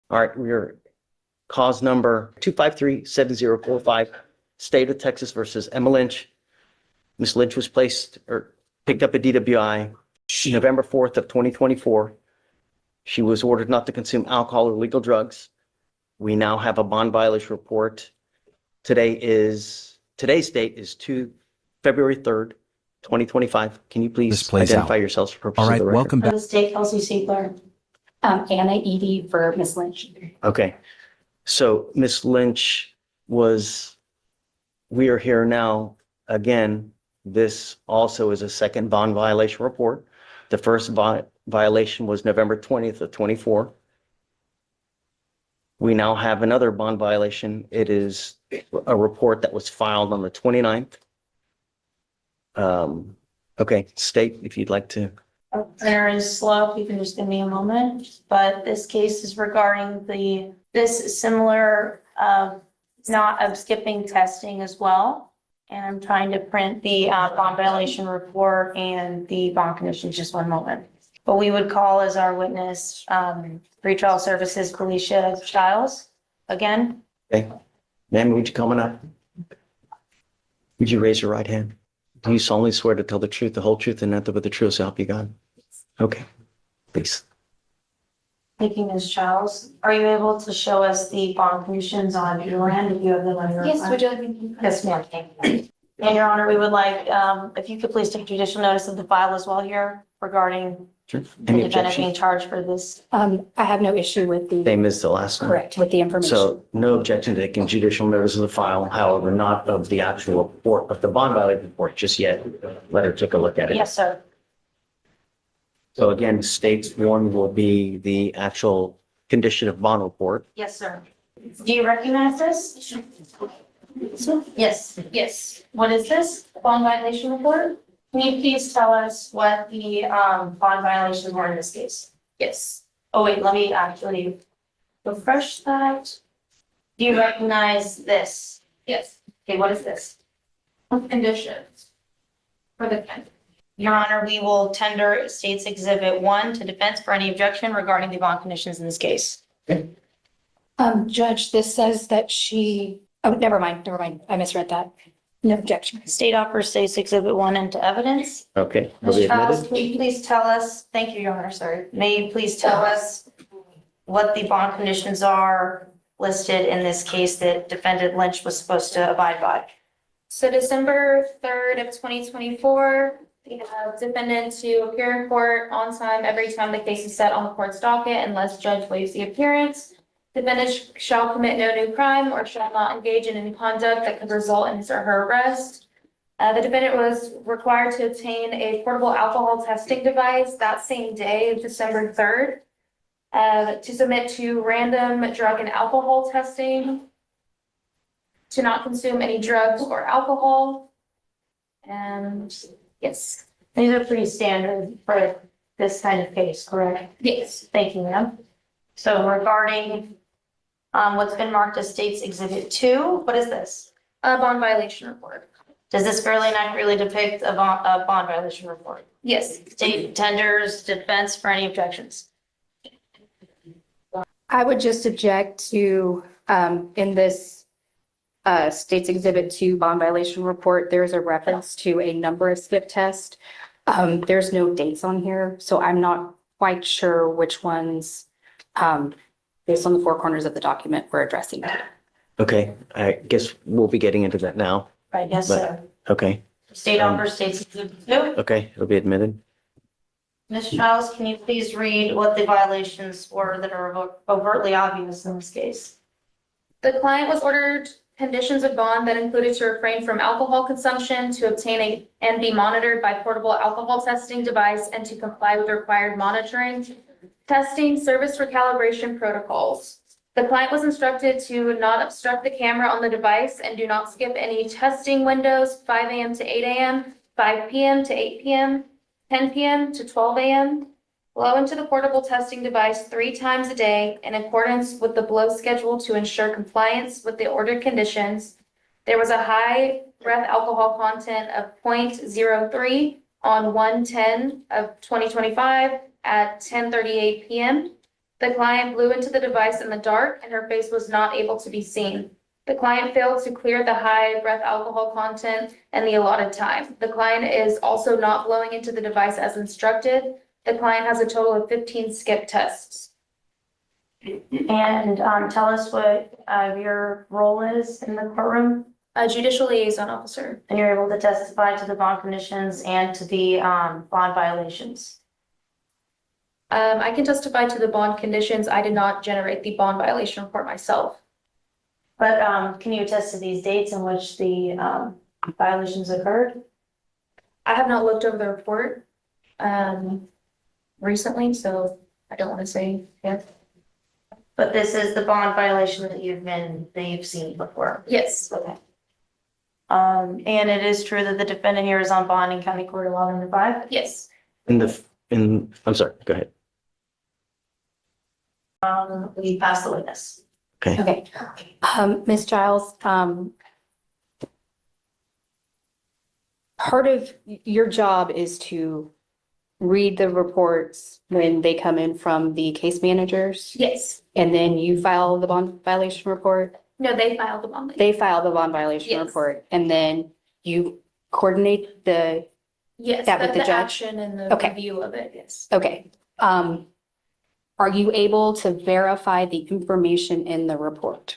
All right, we're cause number 253-7045, State of Texas versus Emma Lynch. Ms. Lynch was picked up at DWI November 4th of 2024. She was ordered not to consume alcohol or illegal drugs. We now have a bond violation report. Today's date is February 3rd, 2025. Can you please identify yourselves for purposes of the record? Welcome back. For the state, Kelsey Siegler. Anna Edie for Ms. Lynch. Okay. So Ms. Lynch we are here now again. This also is a second bond violation report. The first violation was November 20th of 24. We now have another bond violation. It is a report that was filed on the 29th. Okay, State, if you'd like to. There is slow, if you can just give me a moment, but this case is regarding this similar, not of skipping testing as well. And I'm trying to print the bond violation report and the bond conditions, just one moment. But we would call as our witness, pretrial services, Felicia Giles, again. Okay, ma'am, would you come up? Would you raise your right hand? Do you solemnly swear to tell the truth, the whole truth, and nothing but the truth, so help you God? Okay, please. Thank you, Ms. Giles. Are you able to show us the bond conditions on your end, if you have them on your? Yes, would you like me? Yes, ma'am. Thank you. And Your Honor, we would like, if you could please take judicial notice of the file as well here regarding Sure. the Any defendant objection? being charged for this. I have no issue with the, Same as the last one. correct, with the information. So no objection to taking judicial notice of the file, however, not of the actual report, of the bond violation report just yet. Let her take a look at it. Yes, sir. So again, States one will be the actual condition of bond report. Yes, sir. Do you recognize this? Yes. Yes. What is this? Bond violation report? Can you please tell us what the bond violations were in this case? Yes. Oh, wait, let me actually refresh that. Do you recognize this? Yes. Okay, what is this? Conditions for the defendant. Your Honor, we will tender State's Exhibit 1 to defense for any objection regarding the bond conditions in this case. Judge, this says that never mind. I misread that. No objection. State offers State's Exhibit 1 into evidence. Okay, will Ms. be Giles, admitted. can you please tell us, thank you, Your Honor, sorry. May you please tell us what the bond conditions are listed in this case that defendant Lynch was supposed to abide by? So December 3rd of 2024, we have defendant to appear in court on time every time the case is set on the court's docket unless judge waives the appearance. Defendant shall commit no new crime or shall not engage in any conduct that could result in his or her arrest. The defendant was required to obtain a portable alcohol testing device that same day, December 3rd, to submit to random drug and alcohol testing, to not consume any drugs or alcohol. And yes. These are pretty standard for this kind of case, correct? Yes. Thank you, ma'am. So regarding what's been marked as State's Exhibit 2, what is this? A bond violation report. Does this fairly and accurately depict a bond violation report? Yes. State tenders defense for any objections. I would just object to, in this State's Exhibit 2 bond violation report, there's a reference to a number of skip tests. There's no dates on here, so I'm not quite sure which ones, based on the four corners of the document, we're addressing. Okay, I guess we'll be getting into that now. Right, yes, But- sir. Okay, State offers State's Exhibit 2. okay, it'll be admitted. Ms. Giles, can you please read what the violations were that are overtly obvious in this case? The client was ordered conditions of bond that included to refrain from alcohol consumption, to obtain and be monitored by portable alcohol testing device, and to comply with required monitoring, testing, service for calibration protocols. The client was instructed to not obstruct the camera on the device and do not skip any testing windows, 5 a.m. to 8 a.m., 5 p.m. to 8 p.m., 10 p.m. to 12 a.m., blow into the portable testing device 3 times a day in accordance with the blow schedule to ensure compliance with the ordered conditions. There was a high breath alcohol content of 0.03 on 1/10 of 2025 at 10:38 p.m. The client blew into the device in the dark and her face was not able to be seen. The client failed to clear the high breath alcohol content and the allotted time. The client is also not blowing into the device as instructed. The client has a total of 15 skip tests. And tell us what your role is in the courtroom. A judicial liaison officer. And you're able to testify to the bond conditions and to the bond violations. I can testify to the bond conditions. I did not generate the bond violation report myself. But can you attest to these dates in which the violations occurred? I have not looked over the report recently, so I don't want to say yet. But this is the bond violation that you've seen before. Yes. Okay. And it is true that the defendant here is on bond in County Court 11-5. Yes. I'm sorry, go ahead. We pass the witness. Okay. Okay. Ms. Giles, part of your job is to read the reports when they come in from the case managers, Yes. and then you file the bond violation report. No, they filed the bond. They file the bond violation Yes. report, and then you coordinate the, Yes, that with the the judge? action and the Okay. review of it, yes. okay. Are you able to verify the information in the report?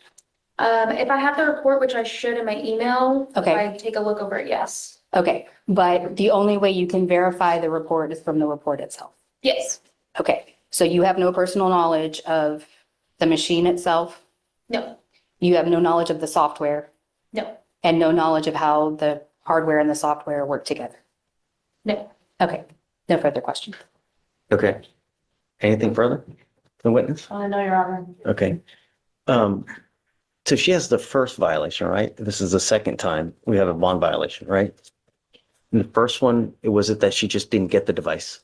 If I have the report, which I should in my email, if Okay. I take a look over it, yes. Okay, but the only way you can verify the report is from the report itself. Yes. Okay, so you have no personal knowledge of the machine itself? No, You have no knowledge of the software no, and no knowledge of how the hardware and the software work together? no. Okay, no further questions. Okay. Anything further? The witness? No, Your Honor. Okay. So she has the first violation, right? This is the second time we have a bond violation, right? And the first one, was it that she just didn't get the device,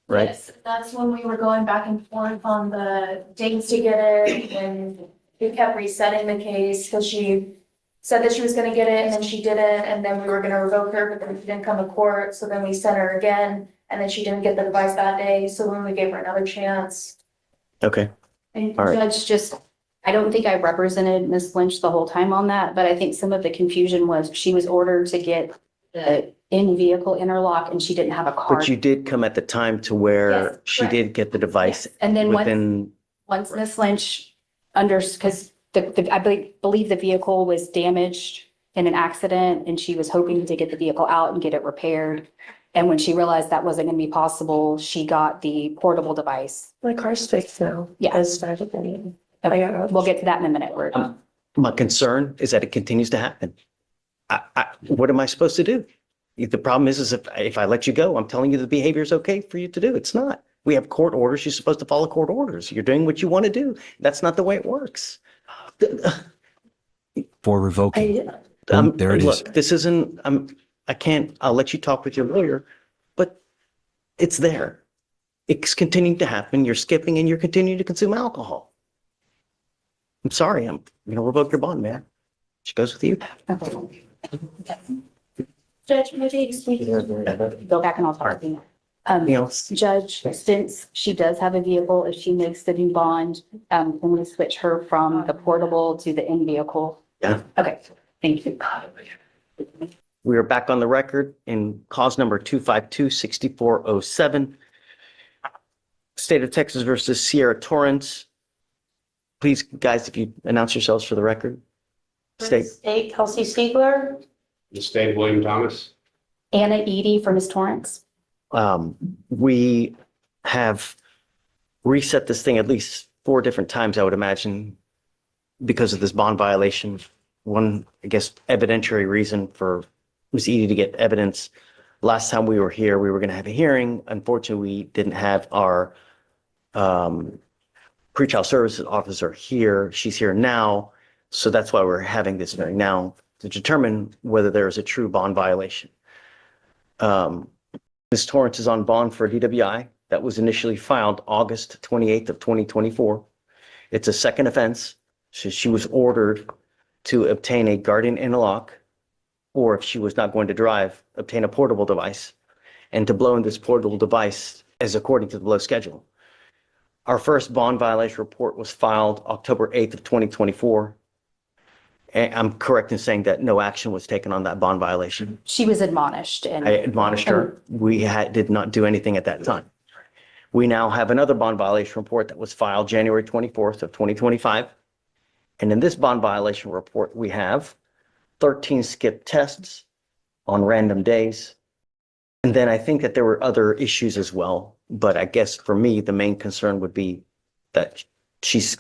right? Yes, that's when we were going back and forth on the dates to get it, and we kept resetting the case because she said that she was gonna get it and then she didn't, and then we were gonna revoke her, but then she didn't come to court, so then we sent her again, and then she didn't get the device that day, so then we gave her another chance. Okay. And All right. Judge, I don't think I represented Ms. Lynch the whole time on that, but I think some of the confusion was she was ordered to get the in-vehicle interlock and she didn't have a card. But you did come at the time to where Yes, she correct. did get the device Yes, and then within, once Ms. Lynch because I believe the vehicle was damaged in an accident and she was hoping to get the vehicle out and get it repaired. And when she realized that wasn't going to be possible, she got the portable device. My car's fixed now. Yeah. As started anyway. Okay, we'll get to that in a minute. my concern is that it continues to happen. What am I supposed to do? The problem is if I let you go, I'm telling you the behavior is okay for you to do. It's not. We have court orders. You're supposed to follow court orders. You're doing what you want to do. That's not the way it works. For revoking. There it is. Look, this isn't, I'll let you talk with your lawyer, but it's there. It's continuing to happen. You're skipping and you're continuing to consume alcohol. I'm sorry. I'm going to revoke your bond, man. She goes with you. Judge, maybe Go back and I'll talk to you. Anything else? Judge, since she does have a vehicle, if she makes the new bond, can we switch her from the portable to the in-vehicle? Yeah. Okay, thank you. We are back on the record in cause number 252-6407. State of Texas versus Sierra Torrance. Please, guys, if you announce yourselves for the record. State. State Kelsey Stiegler. The state of William Thomas. Anna Edie for Ms. Torrance. We have reset this thing at least 4 different times, I would imagine, because of this bond violation. One, I guess, evidentiary reason for Ms. Edie to get evidence. Last time we were here, we were going to have a hearing. Unfortunately, we didn't have our pretrial services officer here. She's here now. So that's why we're having this hearing now to determine whether there is a true bond violation. Ms. Torrance is on bond for a DWI that was initially filed August 28th of 2024. It's a second offense. So she was ordered to obtain a guardian interlock, or if she was not going to drive, obtain a portable device, and to blow in this portable device as according to the below schedule. Our first bond violation report was filed October 8th of 2024. And I'm correct in saying that no action was taken on that bond violation. She was admonished I and admonished her. We did not do anything at that time. We now have another bond violation report that was filed January 24th of 2025. And in this bond violation report, we have 13 skip tests on random days. And then I think that there were other issues as well. But I guess for me, the main concern would be that she's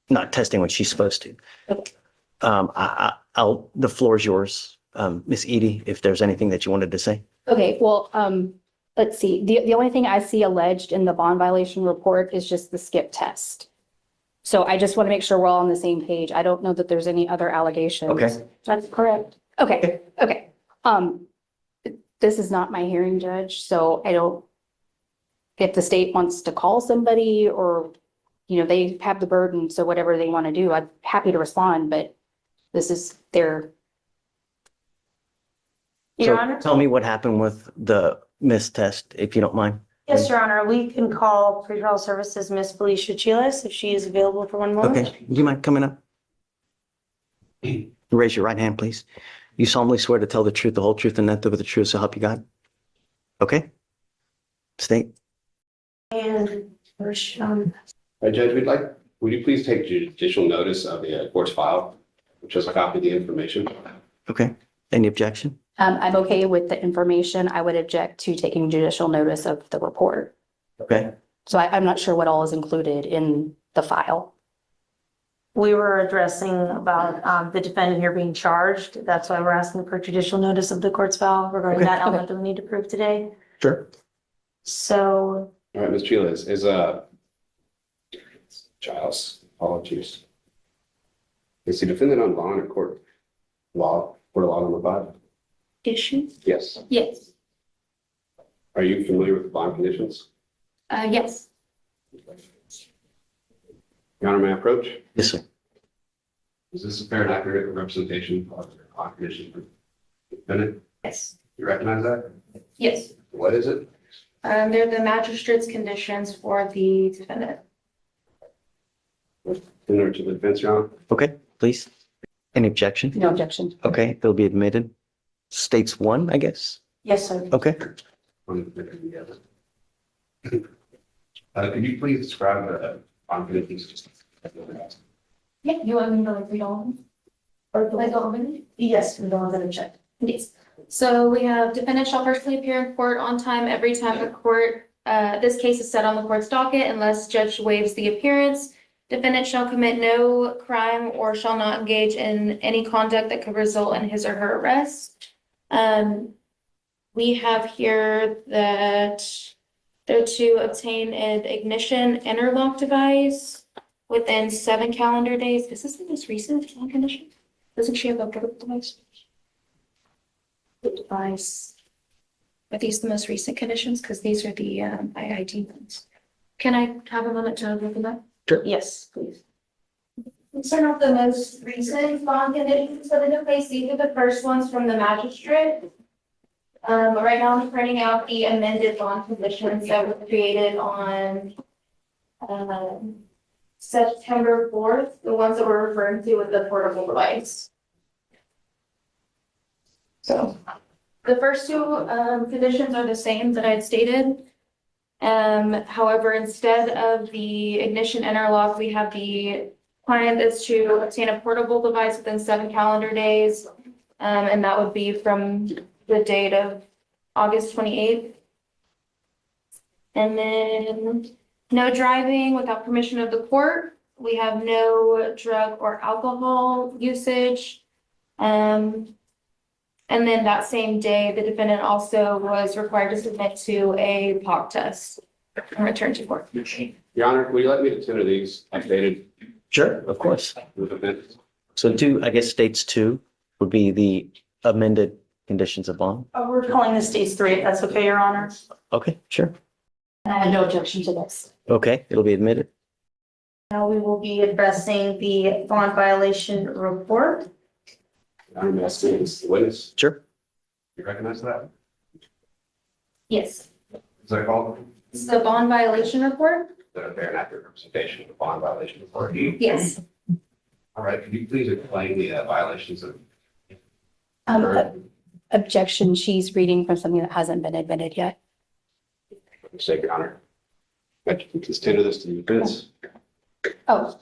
not testing when she's supposed to. The floor is yours, Ms. Edie, if there's anything that you wanted to say. okay, well, let's see. The only thing I see alleged in the bond violation report is just the skip test. So I just want to make sure we're all on the same page. I don't know that there's any other allegations. Okay. That's correct. Okay, okay. This is not my hearing, Judge, so I don't, if the state wants to call somebody or, you know, they have the burden, so whatever they want to do, I'm happy to respond, but this is their. Your So Honor? tell me what happened with the missed test, if you don't mind. Yes, Your Honor, we can call pretrial services Miss Felicia Chiles if she is available for one moment. Okay, do you mind coming up? Raise your right hand, please. You solemnly swear to tell the truth, the whole truth, and nothing but the truth, so help you God? Okay? State. And first, Judge, would you please take judicial notice of the court's file, which is a copy of the information? Okay. Any objection? I'm okay with the information. I would object to taking judicial notice of the report. Okay. So I'm not sure what all is included in the file. we were addressing about the defendant here being charged. That's why we're asking for judicial notice of the court's file regarding Okay. that element that we need to prove today. Sure. So All right, Ms. Chiles, Giles, apologies. Is the defendant on bond or court law number 5? Issue? Yes. Yes. Are you familiar with the bond conditions? Yes. Your Honor, may I approach? Yes, sir. Is this a fair and accurate representation of the bond conditions for the defendant? Yes. You recognize that? Yes. What is it? They're the magistrate's conditions for the defendant. Similar to the defense, Your Honor? Okay, please. Any objection? No objection. Okay, they'll be admitted. States 1, I guess. yes, sir. Okay. Could you please describe the bond conditions? Yeah, you want me to read all of them? Or do I go over them? Yes, we don't have that check. Yes. So we have defendant shall personally appear in court on time every time the court, this case is set on the court's docket unless judge waives the appearance. Defendant shall commit no crime or shall not engage in any conduct that could result in his or her arrest. We have here that they're to obtain an ignition interlock device within 7 calendar days. Is this the most recent condition? Doesn't she have a portable device? The device. Are these the most recent conditions? Because these are the IID ones. Can I have a moment to look at that? Yes, please. These are not the most recent bond conditions that are in place. These are the first ones from the magistrate. Right now I'm printing out the amended bond conditions that were created on September 4th, the ones that we're referring to with the portable device. So the first two conditions are the same that I had stated. However, instead of the ignition interlock, we have the client is to obtain a portable device within 7 calendar days. And that would be from the date of August 28th. And then no driving without permission of the court. We have no drug or alcohol usage. And then that same day, the defendant also was required to submit to a POC test and return to court. Your Honor, would you like me to consider these updated Sure, of course. with the defense? So I guess states 2 would be the amended conditions of bond. We're calling this stage 3, if that's okay, Your Honor. Okay, sure. And I have no objection to this. Okay, it'll be admitted. Now we will be addressing the bond violation report. Your Honor, may I speak as the witness? Sure. You recognize that? Yes. Is that called? It's the bond violation report. the fair and accurate representation of the bond violation authority. Yes. All right, could you please explain the violations of? Objection, she's reading from something that hasn't been admitted yet. Mistake, Your Honor. I can tender this to the defense. Oh,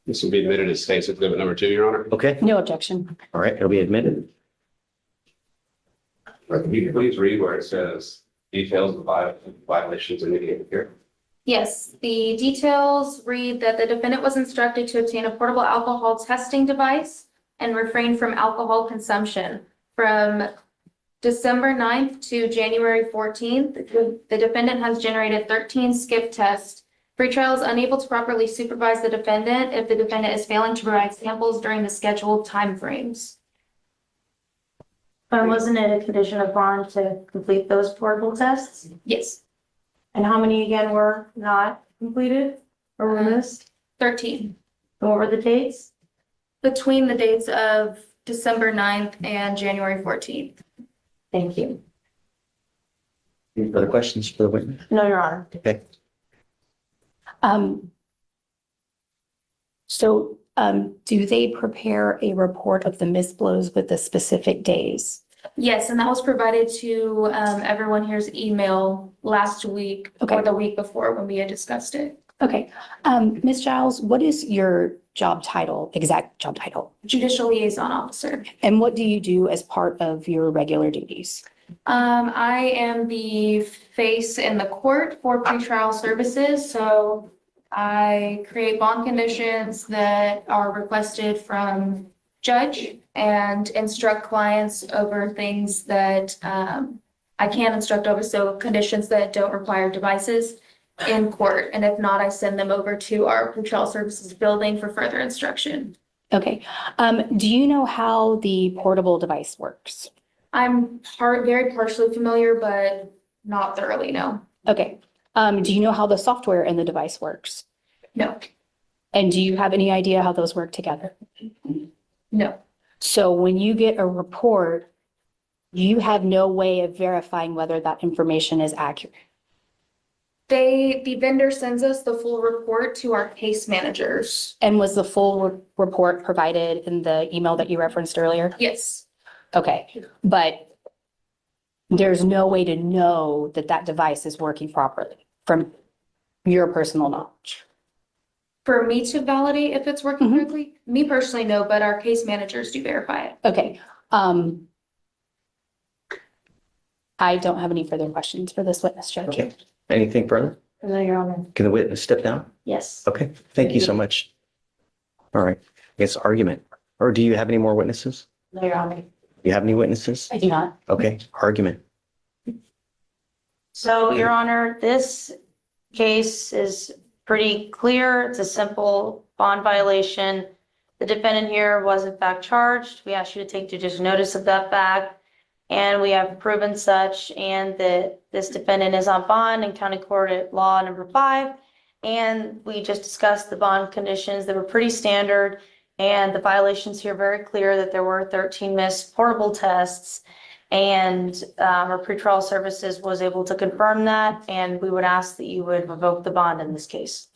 This will be admitted as State's Exhibit number 2, Your Honor. Okay, no objection. all right, it'll be admitted. Can you please read where it says details of violations indicated here? Yes, the details read that the defendant was instructed to obtain a portable alcohol testing device and refrain from alcohol consumption. From December 9th to January 14th, the defendant has generated 13 skip tests. Pretrial is unable to properly supervise the defendant if the defendant is failing to provide samples during the scheduled timeframes. Wasn't it a condition of bond to complete those portable tests? Yes, And how many again were not completed or were missed? 13. And what were the dates? Between the dates of December 9th and January 14th. Thank you. Any further questions for the witness? No, Your Honor. Okay, Do they prepare a report of the misblows with the specific days? Yes, and that was provided to everyone here's email last week Okay. or the week before when we had discussed it. Okay, Ms. Giles, what is your job title, exact job title? Judicial liaison officer. And what do you do as part of your regular duties? I am the face in the court for pretrial services, so I create bond conditions that are requested from judge and instruct clients over things that I can instruct over, so conditions that don't require devices in court. And if not, I send them over to our pretrial services building for further instruction. Okay, do you know how the portable device works? I'm very partially familiar, but not thoroughly, no. Okay, do you know how the software in the device works? No, And do you have any idea how those work together? no. So when you get a report, you have no way of verifying whether that information is accurate. The vendor sends us the full report to our case managers. And was the full report provided in the email that you referenced earlier? Yes, Okay, but there's no way to know that that device is working properly from your personal knowledge. for me to validate if it's working Mhm. correctly, me personally, no, but our case managers do verify it. Okay, I don't have any further questions for this witness, Judge. okay. Anything further? No, Your Honor. Can the witness step down? Yes. Okay, thank you so much. All right, I guess argument. Or do you have any more witnesses? No, Your Honor. You have any witnesses? I do not. Okay, argument. So, Your Honor, this case is pretty clear. It's a simple bond violation. The defendant here was in fact charged. We ask you to take judicial notice of that fact. And we have proven such, and that this defendant is on bond in County Court at Law number 5. And we just discussed the bond conditions that were pretty standard. And the violations here very clear that there were 13 missed portable tests. And our pretrial services was able to confirm that. And we would ask that you would revoke the bond in this case.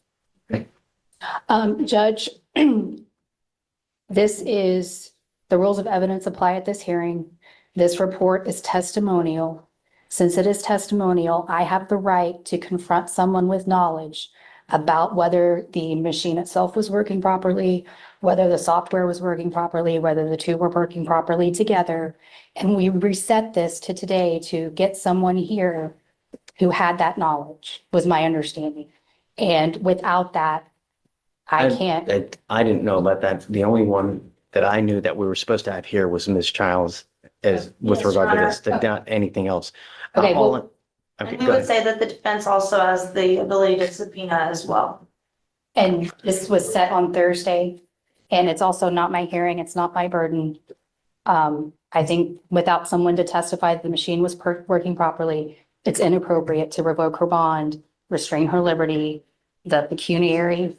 Judge, this is, the rules of evidence apply at this hearing. This report is testimonial. Since it is testimonial, I have the right to confront someone with knowledge about whether the machine itself was working properly, whether the software was working properly, whether the two were working properly together. And we reset this to today to get someone here who had that knowledge, was my understanding. And without that, I can't. I didn't know about that. The only one that I knew that we were supposed to have here was Ms. Childs as with Yes, regard to Your this, not anything else. Okay, All- well- okay, And we go would ahead. say that the defense also has the ability to subpoena as well. And this was set on Thursday, and it's also not my hearing, it's not my burden. I think without someone to testify that the machine was working properly, it's inappropriate to revoke her bond, restrain her liberty, the pecuniary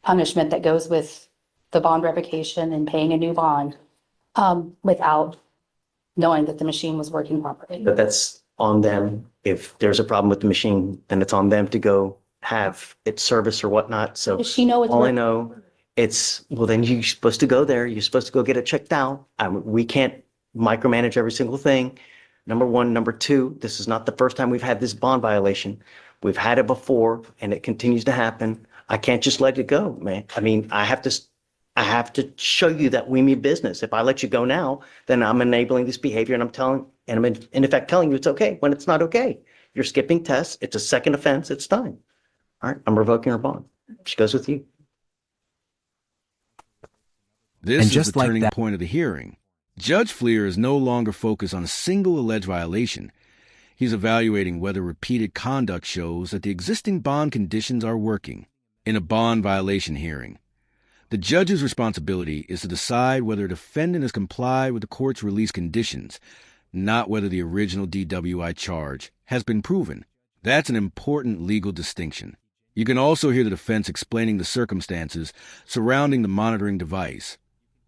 punishment that goes with the bond revocation and paying a new bond, without knowing that the machine was working properly. But that's on them. If there's a problem with the machine, then it's on them to go have it serviced or whatnot. So Does she know it's all I working? know, well, then you're supposed to go there. You're supposed to go get it checked out. We can't micromanage every single thing. Number one. Number two, this is not the first time we've had this bond violation. We've had it before and it continues to happen. I can't just let it go, man. I mean, I have to show you that we mean business. If I let you go now, then I'm enabling this behavior and I'm in effect telling you it's okay when it's not okay. You're skipping tests. It's a second offense. It's time. All right. I'm revoking her bond. She goes with you. This And is just the like turning that- point of the hearing. Judge Fleischer is no longer focused on a single alleged violation. He's evaluating whether repeated conduct shows that the existing bond conditions are working. In a bond violation hearing, the judge's responsibility is to decide whether a defendant has complied with the court's release conditions, not whether the original DWI charge has been proven. That's an important legal distinction. You can also hear the defense explaining the circumstances surrounding the monitoring device,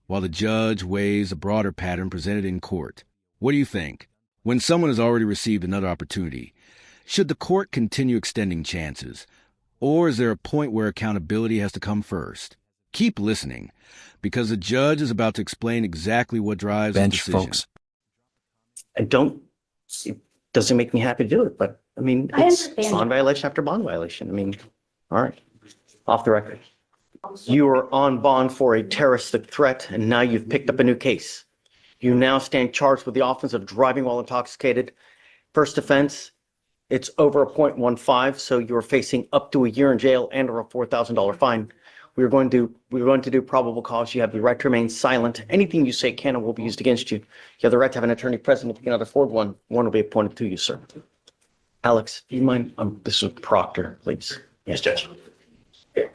while the judge weighs a broader pattern presented in court. What do you think? When someone has already received another opportunity, should the court continue extending chances? Or is there a point where accountability has to come first? Keep listening, because the judge is about to explain exactly what drives his Bench, decision. folks. It doesn't make me happy to do it, but I mean, I it's understand. bond violation after bond violation. I mean, all right, off the record. You are on bond for a terroristic threat, and now you've picked up a new case. You now stand charged with the offense of driving while intoxicated. First offense, it's over a .15, so you're facing up to a year in jail and or a $4,000 fine. We're going to do probable cause. You have the right to remain silent. Anything you say can and will be used against you. You have the right to have an attorney present. If you cannot afford one, one will be appointed to you, sir. Alex, do you mind? This is Proctor, please. Yes, Judge.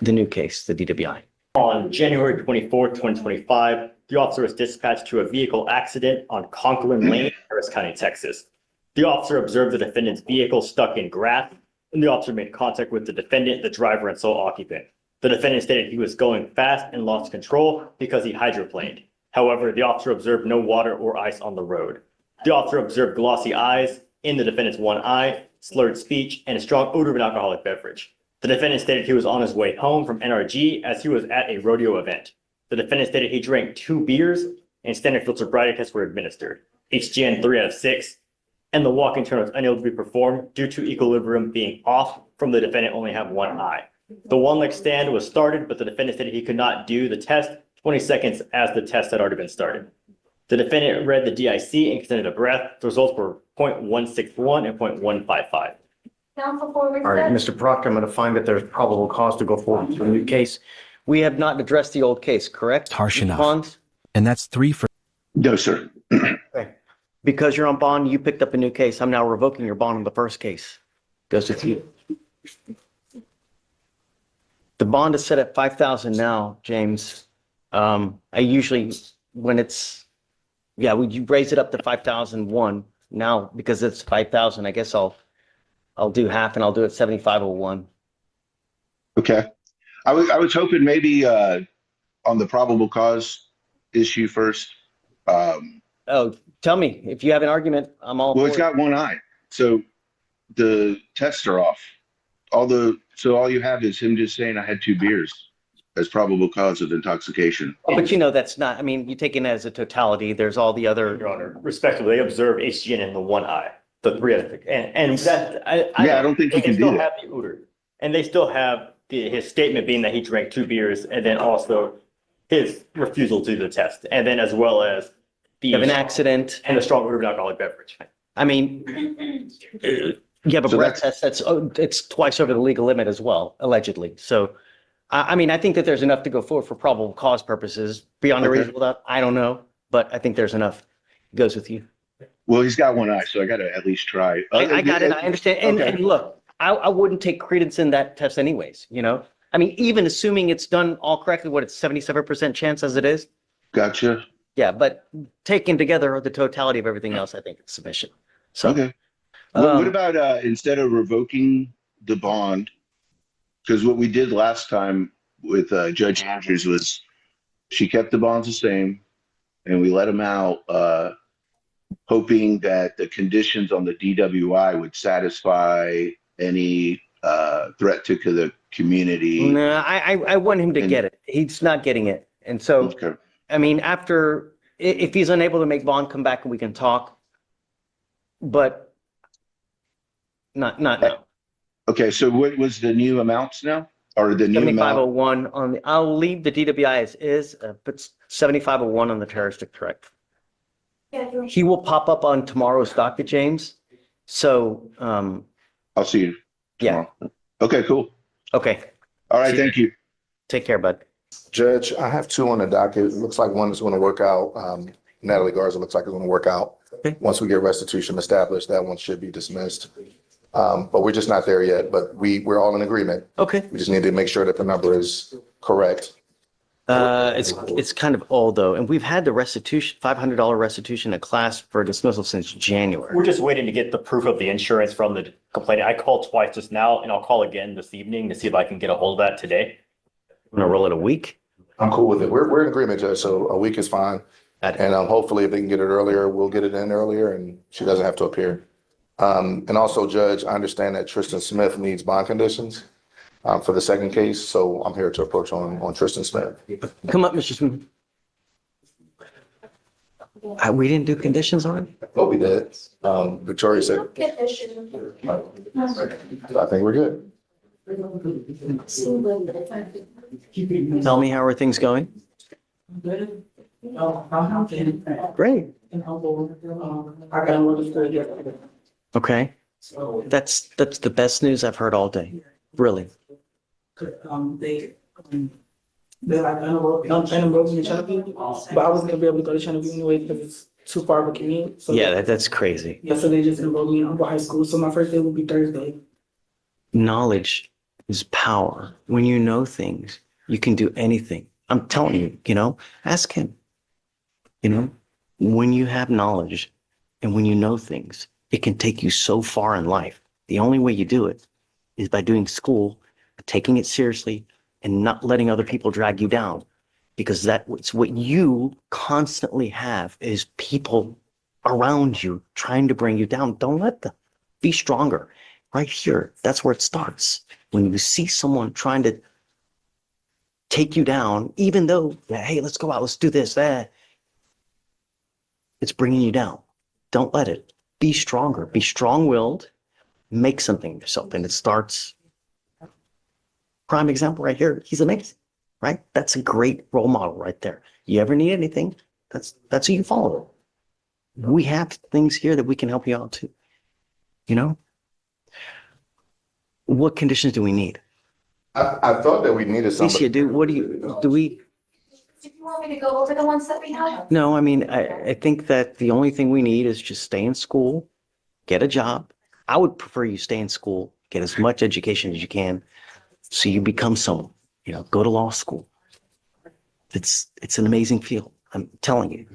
The new case, the DWI. On January 24th, 2025, the officer was dispatched to a vehicle accident on Conklin Lane, Harris County, Texas. The officer observed the defendant's vehicle stuck in grass, and the officer made contact with the defendant, the driver, and sole occupant. The defendant stated he was going fast and lost control because he hydroplaned. However, the officer observed no water or ice on the road. The officer observed glossy eyes in the defendant's one eye, slurred speech, and a strong odor of an alcoholic beverage. The defendant stated he was on his way home from NRG as he was at a rodeo event. The defendant stated he drank 2 beers and standard field sobriety tests were administered. HGN 3 out of 6, and the walking turn was unable to be performed due to equilibrium being off from the defendant only have one eye. The one-leg stand was started, but the defendant stated he could not do the test 20 seconds as the test had already been started. The defendant read the DIC and extended a breath. The results were .161 and .155. Counsel for All right, Mr. Proctor, I'm going to find that there's probable cause to go forward with a new case. We have not addressed the old case, correct? Harsh Mr. enough. Pons? And that's 3 for No, sir. Okay. Because you're on bond, you picked up a new case. I'm now revoking your bond on the first case. Goes with you. The bond is set at 5,000 now, James. I usually, when it's, would you raise it up to 5,001 now because it's 5,000? I guess I'll do half and I'll do it 7,501. Okay. I was hoping maybe on the probable cause issue first. Oh, tell me if you have an argument. I'm all. Well, for it's it. got one eye, so the tests are off. So all you have is him just saying I had 2 beers as probable cause of intoxication. But that's not. I mean, you take it as a totality. There's all the other. Your Honor, respectively, they observed HGN in the one eye, the 3 out of 6. And that, I don't think you can do They still that. have the odor. And they still have his statement being that he drank 2 beers and then also his refusal to do the test. And then as well as You have an accident. and the strong odor of an alcoholic beverage. I mean, you have a So breath test it's twice over the legal limit as well, allegedly. So, I mean, I think that there's enough to go forward for probable cause purposes. Beyond a Okay. reasonable doubt, I don't know, but I think there's enough. It goes with you. Well, he's got one eye, so I got to at least try. I got it. I understand. Okay. And look, I wouldn't take credence in that test anyways, I mean, even assuming it's done all correctly, what it's 77% chance as it is. Gotcha. Yeah, but taken together the totality of everything else, I think it's sufficient. So, Okay. What about instead of revoking the bond? Because what we did last time with Judge Andrews was she kept the bonds the same, and we let him out hoping that the conditions on the DWI would satisfy any threat to the community. No, I want him to get it. He's not getting it. And so, Okay. I mean, if he's unable to make bond, come back and we can talk. But not now. Okay, so what was the new amounts now? Or the new amount? 7501 on the, I'll leave the DWI as is, but 7501 on the terroristic threat. He will pop up on tomorrow's docket, James. So, I'll see you yeah. tomorrow. Okay, cool. Okay. All right, thank you. Take care, bud. Judge, I have two on the docket. It looks like one is going to work out. Natalie Garza looks like it's going to work out. Okay. Once we get restitution established, that one should be dismissed. But we're just not there yet, but we're all in agreement. Okay. We just need to make sure that the number is correct. It's kind of old though, and we've had the restitution, $500 restitution at class for dismissal since January. We're just waiting to get the proof of the insurance from the complainant. I called twice just now, and I'll call again this evening to see if I can get a hold of that today. I'm gonna roll it a week. I'm cool with it. We're in agreement, Judge, so a week is fine. And hopefully if they can get it earlier, we'll get it in earlier and she doesn't have to appear. And also, Judge, I understand that Tristan Smith needs bond conditions for the second case, so I'm here to approach on Tristan Smith. Come up, Mr. Smith. We didn't do conditions on it? Oh, we did. Victoria said, I think we're good. Tell me, how are things going? Great. Okay. That's the best news I've heard all day. Really. They're like unenrolled in Channel, but I wasn't gonna be able to go to Channel anyway because it's too far of a commute. So Yeah, that's crazy. yeah, so they just enrolled me in Humble High School. So my first day will be Thursday. Knowledge is power. When you know things, you can do anything. I'm telling you, ask him. When you have knowledge and when you know things, it can take you so far in life. The only way you do it is by doing school, taking it seriously, and not letting other people drag you down. Because that's what you constantly have is people around you trying to bring you down. Don't let them. Be stronger. Right here, that's where it starts. When you see someone trying to take you down, even though, hey, let's go out, let's do this, it's bringing you down. Don't let it. Be stronger. Be strong-willed. Make something of yourself. And it starts. Prime example right here. He's amazing, right? That's a great role model right there. You ever need anything, that's who you follow. We have things here that we can help you out too. What conditions do we need? I thought that we needed Alicia, somebody. do we? Do you want me to go over the ones that we have? No, I mean, I think that the only thing we need is just stay in school, get a job. I would prefer you stay in school, get as much education as you can, so you become someone. Go to law school. It's an amazing field. I'm telling you.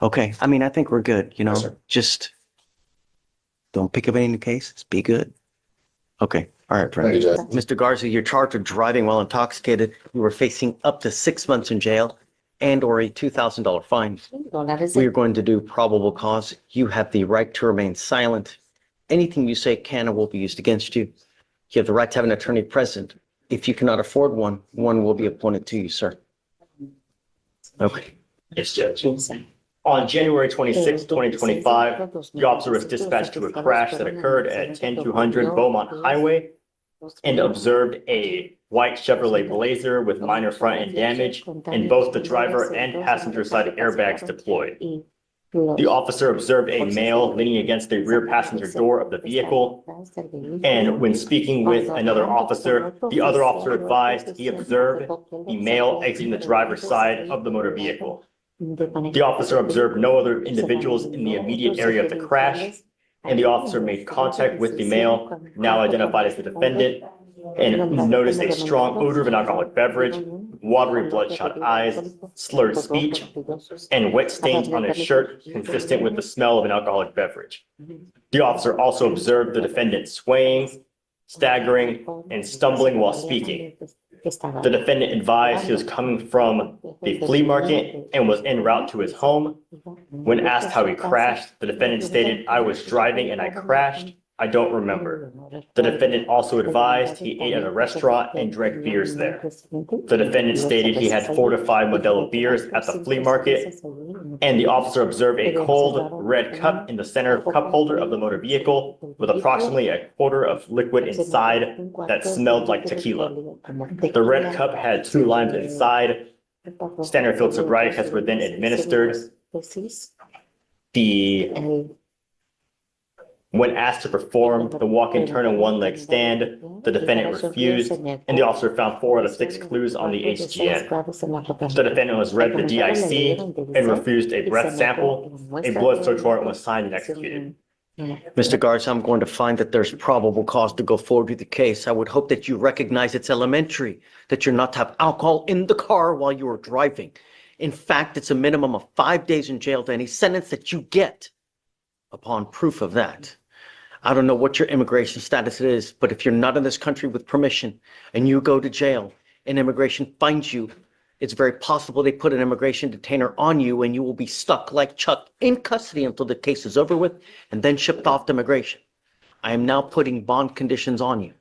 Okay, I mean, I think we're good. Yes, sir. Just don't pick up any new cases. Be good. Okay. All right, friend. Thank you, Judge. Mr. Garza, you're charged with driving while intoxicated. You are facing up to 6 months in jail and or a $2,000 fine. We are going to do probable cause. You have the right to remain silent. Anything you say can or will be used against you. You have the right to have an attorney present. If you cannot afford one, one will be appointed to you, sir. Okay. Yes, Judge. On January 26, 2025, the officer was dispatched to a crash that occurred at 10200 Beaumont Highway and observed a white Chevrolet Blazer with minor front end damage and both the driver and passenger side airbags deployed. The officer observed a male leaning against the rear passenger door of the vehicle, and when speaking with another officer, the other officer advised he observed the male exiting the driver's side of the motor vehicle. The officer observed no other individuals in the immediate area of the crash, and the officer made contact with the male, now identified as the defendant, and noticed a strong odor of an alcoholic beverage, watery bloodshot eyes, slurred speech, and wet stains on his shirt consistent with the smell of an alcoholic beverage. The officer also observed the defendant swaying, staggering, and stumbling while speaking. The defendant advised he was coming from the flea market and was en route to his home. When asked how he crashed, the defendant stated, "I was driving and I crashed. I don't remember." The defendant also advised he ate at a restaurant and drank beers there. The defendant stated he had 4 to 5 Modelo beers at the flea market, and the officer observed a cold red cup in the center cup holder of the motor vehicle with approximately a quarter of liquid inside that smelled like tequila. The red cup had 2 limes inside. Standard field sobriety tests were then administered. When asked to perform the walk-in turn and one-leg stand, the defendant refused, and the officer found 4 out of 6 clues on the HGN. The defendant was read the DIC and refused a breath sample. A blood search warrant was signed and executed. Mr. Garza, I'm going to find that there's probable cause to go forward with the case. I would hope that you recognize it's elementary that you're not to have alcohol in the car while you are driving. In fact, it's a minimum of 5 days in jail to any sentence that you get upon proof of that. I don't know what your immigration status is, but if you're not in this country with permission and you go to jail and immigration finds you, it's very possible they put an immigration detainer on you and you will be stuck like Chuck in custody until the case is over with and then shipped off to immigration. I am now putting bond conditions on you.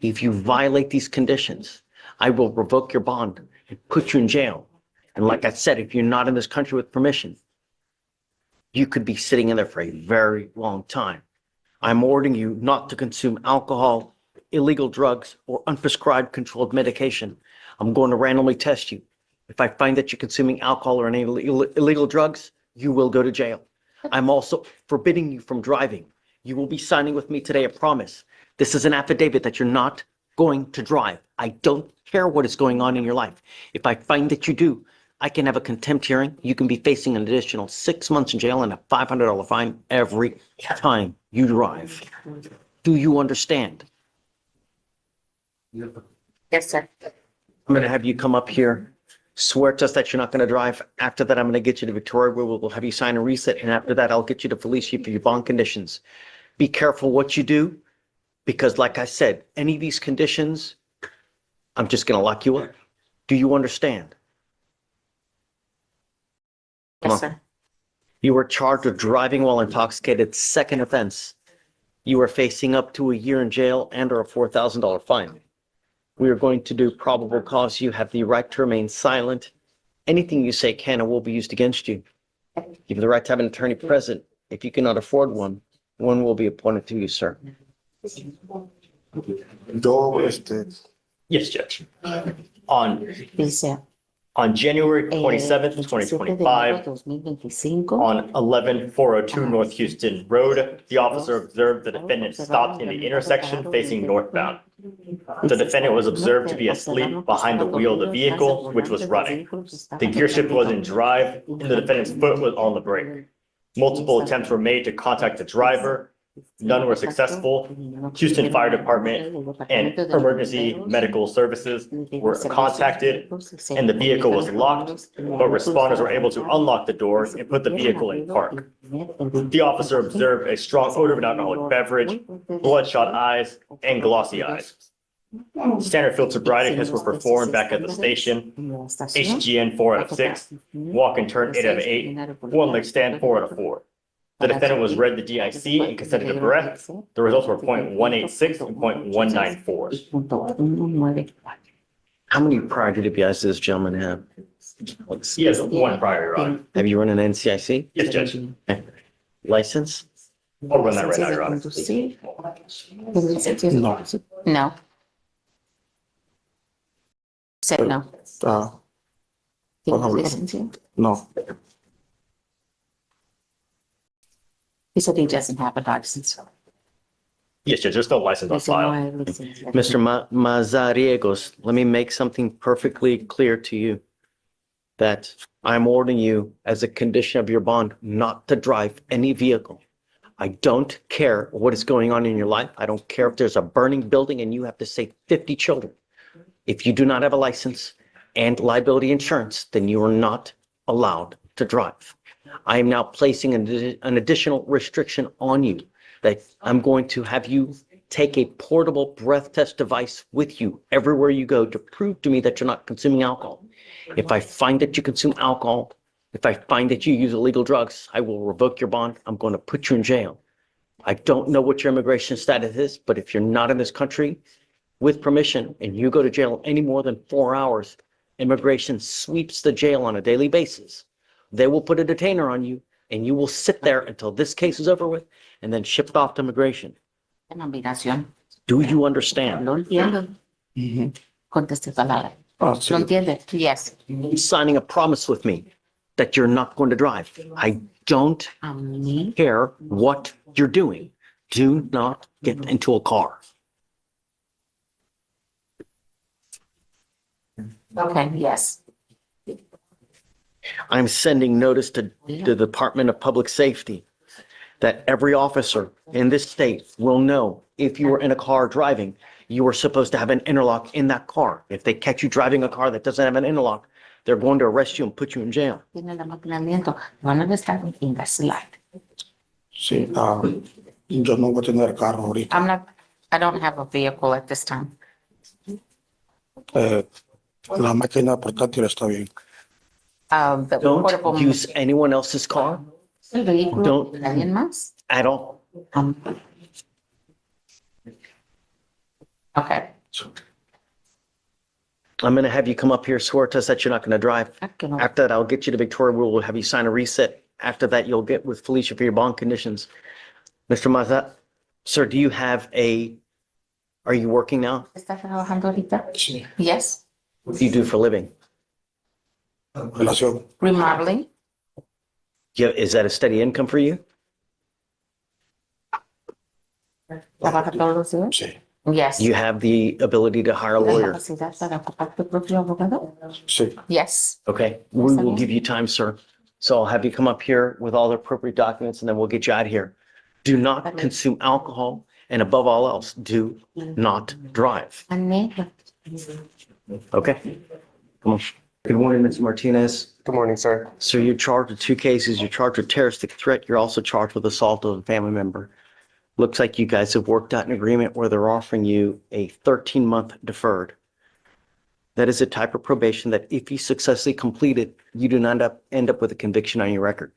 If you violate these conditions, I will revoke your bond and put you in jail. And like I said, if you're not in this country with permission, you could be sitting in there for a very long time. I'm ordering you not to consume alcohol, illegal drugs, or unprescribed controlled medication. I'm going to randomly test you. If I find that you're consuming alcohol or any illegal drugs, you will go to jail. I'm also forbidding you from driving. You will be signing with me today a promise. This is an affidavit that you're not going to drive. I don't care what is going on in your life. If I find that you do, I can have a contempt hearing. You can be facing an additional 6 months in jail and a $500 fine every time you drive. Do you understand? Yes, sir. I'm going to have you come up here, swear to us that you're not going to drive. After that, I'm going to get you to Victoria, where we'll have you sign a reset. And after that, I'll get you to Felicia for your bond conditions. Be careful what you do, because like I said, any of these conditions, I'm just going to lock you up. Do you understand? Yes, sir. You were charged with driving while intoxicated, second offense. You are facing up to a year in jail and or a $4,000 fine. We are going to do probable cause. You have the right to remain silent. Anything you say can and will be used against you. You have the right to have an attorney present. If you cannot afford one, one will be appointed to you, sir. Yes, Judge. Dice, On January 27th, 2025, on 11402 North Houston Road, the officer observed the defendant stopped in the intersection facing northbound. The defendant was observed to be asleep behind the wheel of the vehicle, which was running. The gear shift was in drive, and the defendant's foot was on the brake. Multiple attempts were made to contact the driver. None were successful. Houston Fire Department and Emergency Medical Services were contacted, and the vehicle was locked, but responders were able to unlock the doors and put the vehicle in park. The officer observed a strong odor of an alcoholic beverage, bloodshot eyes, and glossy eyes. Standard field sobriety tests were performed back at the station. HGN 4 out of 6, walk and turn 8 out of 8, one leg stand 4 out of 4. The defendant was read the DIC and consented to breath. The results were 0.186 and 0.194. How many prior DWIs does this gentleman have? He has 1 prior, Your Honor. Have you run an NCIC? Yes, Judge. License? I'll run that right now, Your Honor. No. Said no. No. He said he doesn't have a license. Yes, Judge, there's no license on file. Mr. Mazariegos, let me make something perfectly clear to you. That I'm ordering you as a condition of your bond not to drive any vehicle. I don't care what is going on in your life. I don't care if there's a burning building and you have to save 50 children. If you do not have a license and liability insurance, then you are not allowed to drive. I am now placing an additional restriction on you that I'm going to have you take a portable breath test device with you everywhere you go to prove to me that you're not consuming alcohol. If I find that you consume alcohol, if I find that you use illegal drugs, I will revoke your bond. I'm going to put you in jail. I don't know what your immigration status is, but if you're not in this country with permission and you go to jail any more than 4 hours, immigration sweeps the jail on a daily basis. They will put a detainer on you and you will sit there until this case is over with and then shipped off to immigration. Una obligación. Do you understand? Lo entiendo. Conteste palabra. Lo entiende? Yes. You're signing a promise with me that you're not going to drive. I don't A mí. care what you're doing. Do not get into a car. Okay, yes. I'm sending notice to the Department of Public Safety that every officer in this state will know if you are in a car driving, you are supposed to have an interlock in that car. If they catch you driving a car that doesn't have an interlock, they're going to arrest you and put you in jail. Tiene la máquina de viento. Van a estar en gaslight. Sí, yo no voy a tener carro ahorita. I don't have a vehicle at this time. La máquina portátil está bien. The portable. Don't use anyone else's car El vehículo don't- de alguien más. at all. Okay. I'm going to have you come up here, swear to us that you're not going to drive. Okay, no. After that, I'll get you to Victoria. We'll have you sign a reset. After that, you'll get with Felicia for your bond conditions. Mr. Mazat, sir, are you working now? ¿Estás trabajando ahorita? Sí. Yes. What do you do for a living? Relación. Remodeling. Is that a steady income for you? ¿Trabaja todos los días? Sí. Yes. You have the ability to hire a ¿La lawyer. capacidad para ocupar tu propio abogado? Sí. Yes. Okay, we will give you time, sir. So I'll have you come up here with all the appropriate documents and then we'll get you out of here. Do not consume alcohol and above all else, do not drive. Aneta. Okay? Come on. Good morning, Mr. Martinez. Good morning, sir. So you're charged with 2 cases. You're charged with terroristic threat. You're also charged with assault of a family member. Looks like you guys have worked out an agreement where they're offering you a 13-month deferred. That is a type of probation that if you successfully complete it, you do not end up with a conviction on your record.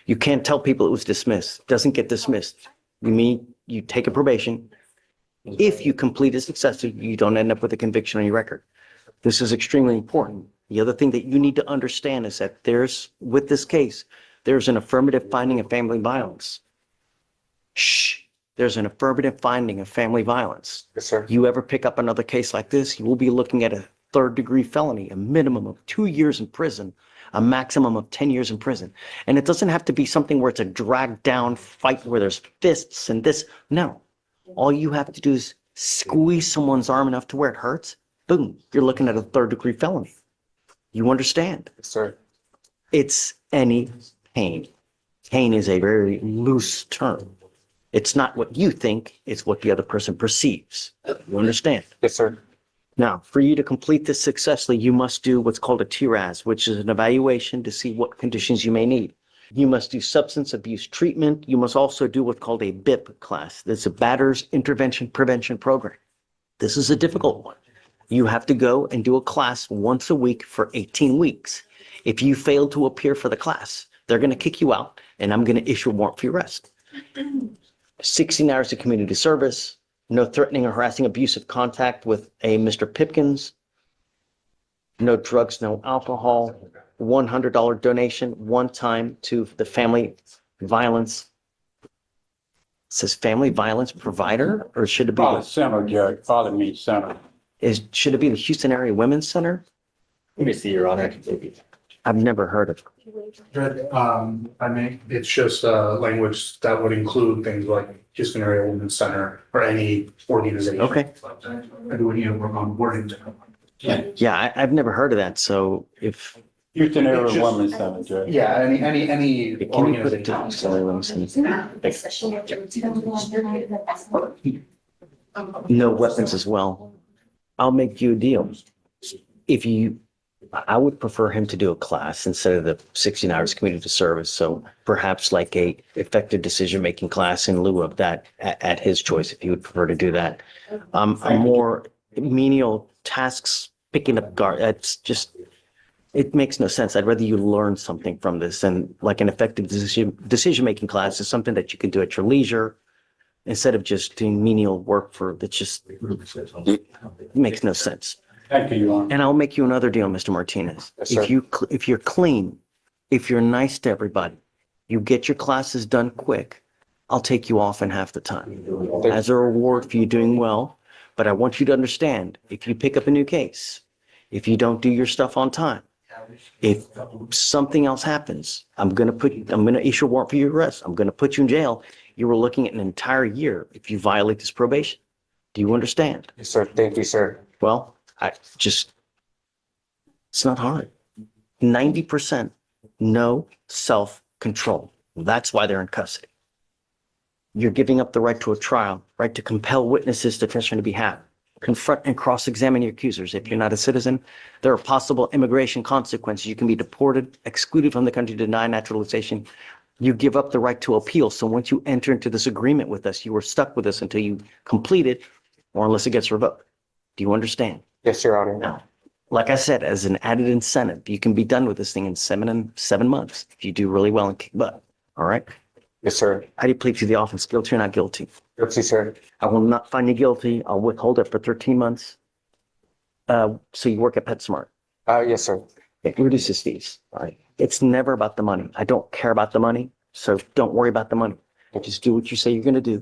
You can't tell people it was dismissed. It doesn't get dismissed. You take a probation. If you complete it successfully, you don't end up with a conviction on your record. This is extremely important. The other thing that you need to understand is that with this case, there's an affirmative finding of family violence. Shh. There's an affirmative finding of family violence. Yes, sir. You ever pick up another case like this, you will be looking at a 3rd-degree felony, a minimum of 2 years in prison, a maximum of 10 years in prison. And it doesn't have to be something where it's a dragged down fight where there's fists and this. No. All you have to do is squeeze someone's arm enough to where it hurts. Boom. You're looking at a 3rd-degree felony. You understand? Yes, sir. It's any pain. Pain is a very loose term. It's not what you think, it's what the other person perceives. You understand? Yes, sir. Now, for you to complete this successfully, you must do what's called a TRAS, which is an evaluation to see what conditions you may need. You must do substance abuse treatment. You must also do what's called a BIP class. That's a Batters Intervention Prevention Program. This is a difficult one. You have to go and do a class once a week for 18 weeks. If you fail to appear for the class, they're going to kick you out and I'm going to issue a warrant for your arrest. 16 hours of community service, no threatening or harassing abusive contact with a Mr. Pipkins, no drugs, no alcohol, $100 donation one time to the family violence. It says family violence provider, or should it be? Center, Judge. Father means center. Should it be the Houston Area Women's Center? Let me see, Your Honor. I've never heard of. I mean, it's just language that would include things like Houston Area Women's Center or any organization. Okay. I do need to work on wording. Yeah, I've never heard of that. So if. Houston It's Area just- Women's Center, Judge. Yeah, any Can you put it organization. to? Sorry, let me see. No weapons as well. I'll make you a deal. If you I would prefer him to do a class instead of the 16 hours community service. So perhaps like a effective decision-making class in lieu of that at his choice, if he would prefer to do that. A more menial tasks, picking up it's just, it makes no sense. I'd rather you learn something from this, and like an effective decision-making class is something that you can do at your leisure instead of just doing menial work that just makes no sense. Thank you, Your Honor. And I'll make you another deal, Mr. Martinez. Yes, sir. If you're clean, if you're nice to everybody, you get your classes done quick, I'll take you off in half the time as a reward for you doing well. But I want you to understand, if you pick up a new case, if you don't do your stuff on time, if something else happens, I'm going to issue a warrant for your arrest. I'm going to put you in jail. You were looking at an entire year if you violate this probation. Do you understand? Yes, sir. Thank you, sir. Well, it's not hard. 90% no self-control. That's why they're in custody. You're giving up the right to a trial, right to compel witnesses to testify on your behalf, confront and cross-examine your accusers. If you're not a citizen, there are possible immigration consequences. You can be deported, excluded from the country, denied naturalization. You give up the right to appeal. So once you enter into this agreement with us, you are stuck with us until you complete it or unless it gets revoked. Do you understand? Yes, Your Honor. Now, like I said, as an added incentive, you can be done with this thing in 7 months if you do really well and kick butt. All right? Yes, sir. How do you plead to the offense? Guilty or not guilty? Guilty, sir. I will not find you guilty. I'll withhold it for 13 months. So you work at PetSmart. Yes, sir. It reduces fees. All right. It's never about the money. I don't care about the money. So don't worry about the money. Just do what you say you're going to do.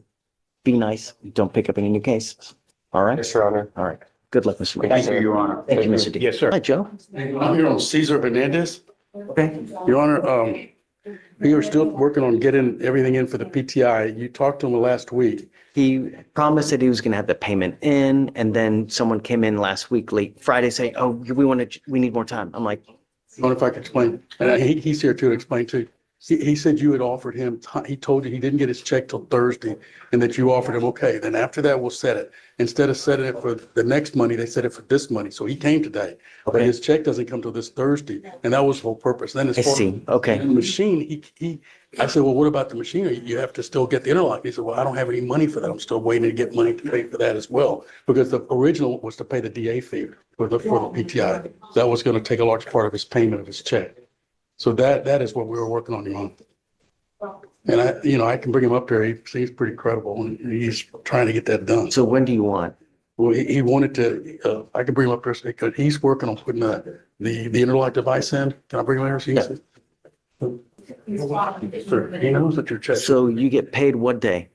Be nice. Don't pick up any new cases. All right? Yes, Your Honor. All right. Good luck, Mr. Thank you, Your Honor. Thank you, Mr. D. Yes, sir. Hi, Joe. I'm here on Cesar Hernandez. Okay. Your Honor, we are still working on getting everything in for the PTI. You talked to him last week. He promised that he was going to have the payment in, and then someone came in last week, late Friday, saying, "Oh, we need more time." I'm like, I wonder if I could explain. And he's here too to explain too. He said you had offered him, he told you he didn't get his check till Thursday and that you offered him, okay, then after that, we'll set it. Instead of setting it for the next money, they set it for this money. So he came today, but Okay. his check doesn't come till this Thursday. And that was the whole purpose. Then as I far see. Okay. the machine, I said, well, what about the machinery? You have to still get the interlock. He said, well, I don't have any money for that. I'm still waiting to get money to pay for that as well. Because the original was to pay the DA fee for the PTI. That was going to take a large part of his payment of his check. So that is what we were working on, Your Honor. And I can bring him up there. He seems pretty credible and he's trying to get that done. so when do you want? Well, he wanted to, I can bring him up there because he's working on putting the interlock device in. Can I bring him here? So Yeah. he knows that your check. So you get paid what day?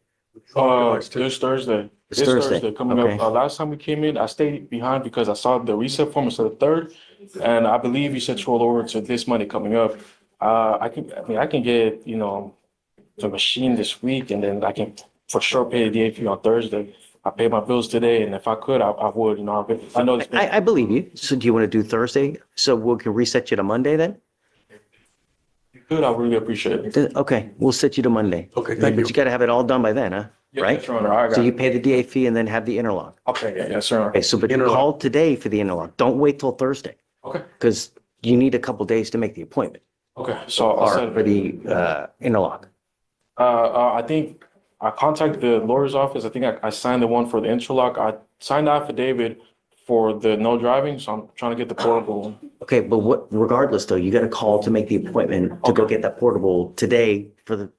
This Thursday. It's Thursday. Coming Okay. up. Last time we came in, I stayed behind because I saw the reset form instead of third. And I believe you said roll over to this money coming up. I can get, the machine this week and then I can for sure pay the DA fee on Thursday. I pay my bills today and if I could, I would, I know it's I believe you. So do you want to do Thursday? So we can reset you to Monday then? good. I really appreciate it. Okay, we'll set you to Monday. Okay, thank But you. you got to have it all done by then, huh? Yeah, Right? yes, Your Honor, I got So you it. pay the DA fee and then have the interlock. Okay, yes, sir. Okay, so but you Interlock. call today for the interlock. Don't wait till Thursday Okay, because you need a couple days to make the appointment okay. So I'll or set for the interlock. I think I contacted the lawyer's office. I think I signed the one for the interlock. I signed the affidavit for the no driving, so I'm trying to get the portable one. Okay, but regardless though, you got to call to make the appointment to go get that portable today for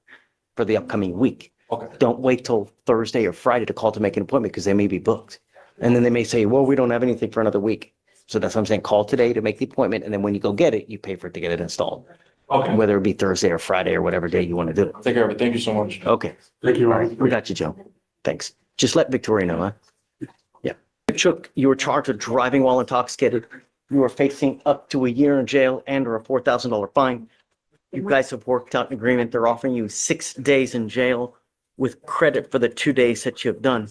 the upcoming week. Okay. Don't wait till Thursday or Friday to call to make an appointment because they may be booked. And then they may say, well, we don't have anything for another week. So that's what I'm saying. Call today to make the appointment. And then when you go get it, you pay for it to get it installed. Okay. Whether it be Thursday or Friday or whatever day you want to do it. Take care of it. Thank you so much. Okay. Thank you, Your All Honor. right. We got you, Joe. Thanks. Just let Victoria know, huh? Yeah. Chuck, you were charged with driving while intoxicated. You are facing up to a year in jail and or a $4,000 fine. You guys have worked out an agreement. They're offering you 6 days in jail with credit for the 2 days that you have done.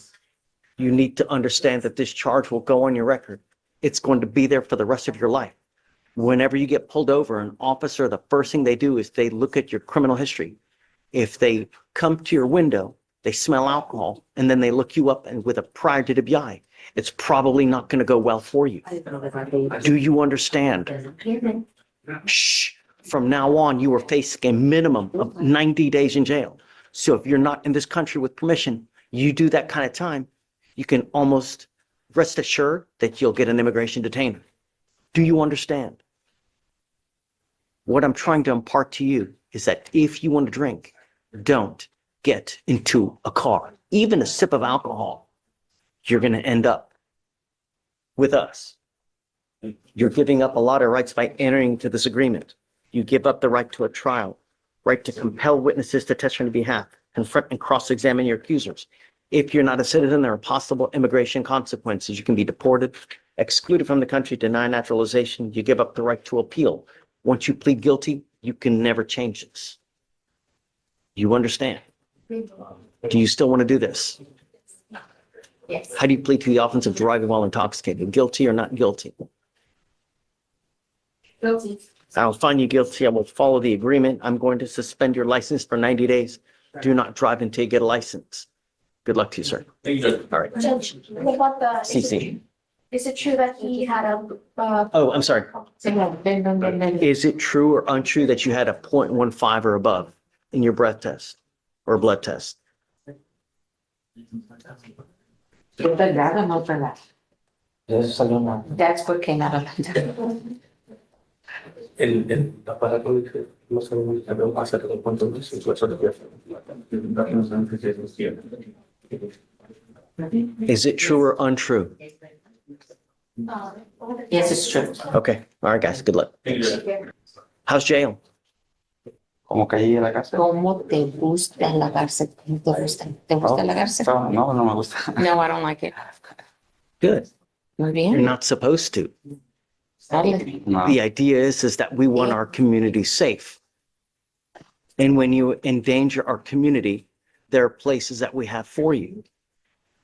You need to understand that this charge will go on your record. It's going to be there for the rest of your life. Whenever you get pulled over, an officer, the first thing they do is they look at your criminal history. If they come to your window, they smell alcohol, and then they look you up and with a prior DWI, it's probably not going to go well for you. Do you understand? Shh. From now on, you are facing a minimum of 90 days in jail. So if you're not in this country with permission, you do that kind of time, you can almost rest assured that you'll get an immigration detainer. Do you understand? What I'm trying to impart to you is that if you want to drink, don't get into a car. Even a sip of alcohol, you're going to end up with us. You're giving up a lot of rights by entering into this agreement. You give up the right to a trial, right to compel witnesses to testify on your behalf, confront and cross-examine your accusers. If you're not a citizen, there are possible immigration consequences. You can be deported, excluded from the country, denied naturalization. You give up the right to appeal. Once you plead guilty, you can never change this. You understand? Do you still want to do this? Yes. How do you plead to the offense of driving while intoxicated? Guilty or not guilty? Guilty. I'll find you guilty. I will follow the agreement. I'm going to suspend your license for 90 days. Do not drive until you get a license. Good luck to you, sir. Thank you, Judge. All right. Judge, what about the, CC. is it true that he had a, Oh, I'm sorry. Is it true or untrue that you had a 0.15 or above in your breath test or blood test? That's what came out of it. Is it true or untrue? Yes, it's true. Okay. All right, guys. Good luck. Thank you, Judge. How's jail? Como caí en la cárcel. ¿Cómo te gusta la cárcel? ¿Cómo te gusta? ¿Te gusta la cárcel? No, no me gusta. No, I don't like it. Good. Muy You're bien. not supposed to. Dale. No. The idea is that we want our community safe. And when you endanger our community, there are places that we have for you.